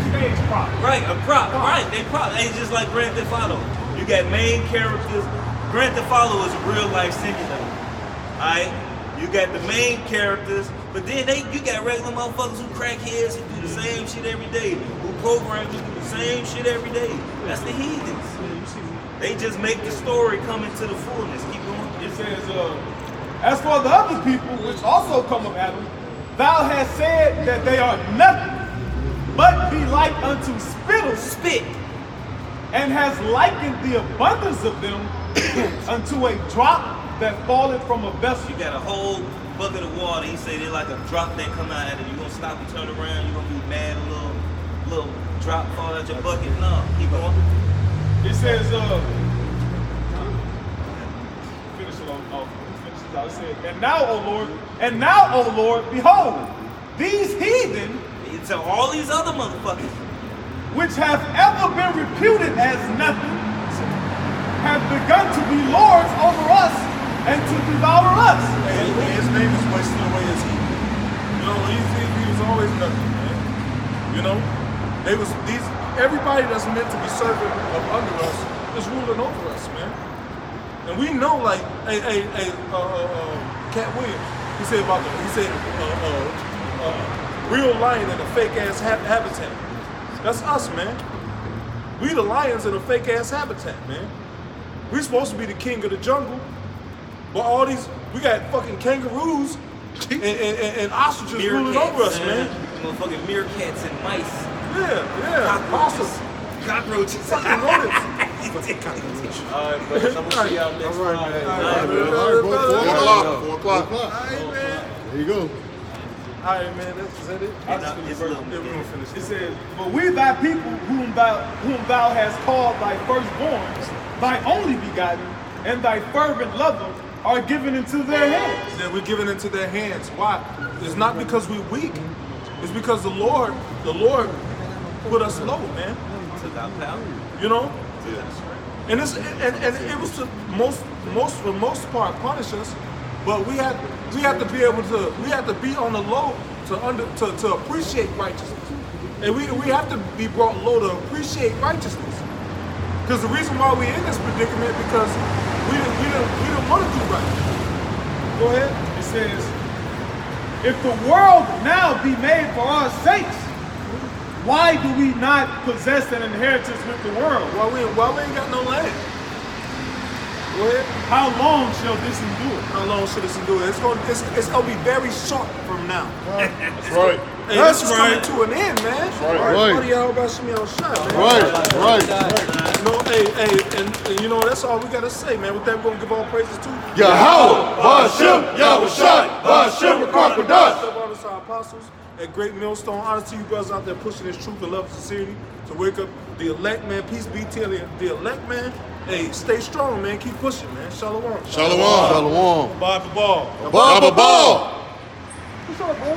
Stage prop. Right, a prop. Right, they prop. It's just like Grand Theft Auto. You got main characters. Grand Theft Auto is a real life simulator. Alright? You got the main characters, but then you got regular motherfuckers who crack heads who do the same shit every day, who program who do the same shit every day. That's the heathens. They just make the story come into the fullness. Keep going. It says, as for the other people, which also come of Adam, thou hast said that they are nothing, but be like unto spit, and has likened the abundance of them unto a drop that falleth from a vessel. You got a whole bucket of water. He say they're like a drop that come out of it. You gonna stop and turn around? You gonna be mad a little drop fall out your bucket? No, keep going. It says, finish it off. It said, and now, O Lord, behold, these heathen, to all these other motherfuckers, which have ever been reputed as nothing, have begun to be lords over us and to devour us. And his name is wasting away as he. You know, he was always nothing, man. You know, everybody that's meant to be servant of under us is ruling over us, man. And we know, like, Cat Williams, he said real lion in a fake ass habitat. That's us, man. We the lions in a fake ass habitat, man. We supposed to be the king of the jungle, but all these, we got fucking kangaroos and ostriches ruling over us, man. Motherfucking meerkats and mice. Yeah, Cockroaches. Cockroaches. Fucking rodents. Fucking cockroach. All right, brothers. I'm gonna see y'all next Friday. All right, 4 o'clock. All right, man. There you go. All right, man, is that it? We're gonna finish. It says, but we thy people whom thou hast called thy firstborns, thy only begotten, and thy fervent lover, are given into their hands. Yeah, we're given into their hands. Why? It's not because we're weak. It's because the Lord put us low, man. Took our power. You know? And it was to for the most part punish us, but we have to be on the low to appreciate righteousness, and we have to be brought low to appreciate righteousness. Because the reason why we're in this predicament because we didn't want to do right. Go ahead. It says, if the world now be made for our sakes, why do we not possess an inheritance with the world? Why we ain't got no land? Go ahead. How long shall this endure? How long should this endure? It's gonna be very short from now. That's right. Hey, that's this is coming to an end, man. Right. Buddy, y'all about to see me on shot, man. Right. You know, and you know, that's all we gotta say, man. With that, we're gonna give all praises to Yahweh, Ba'Shem, Yahushua, Ba'Shem, Rakakwadash. Honor to our apostles at Great Millstone. Honor to you brothers out there pushing this truth and love and sincerity to wake up the elect, man. Peace be to the elect, man. Hey, stay strong, man. Keep pushing, man. Shalom. Shalom. Bye for ball. Baba Ball. What's up, boy?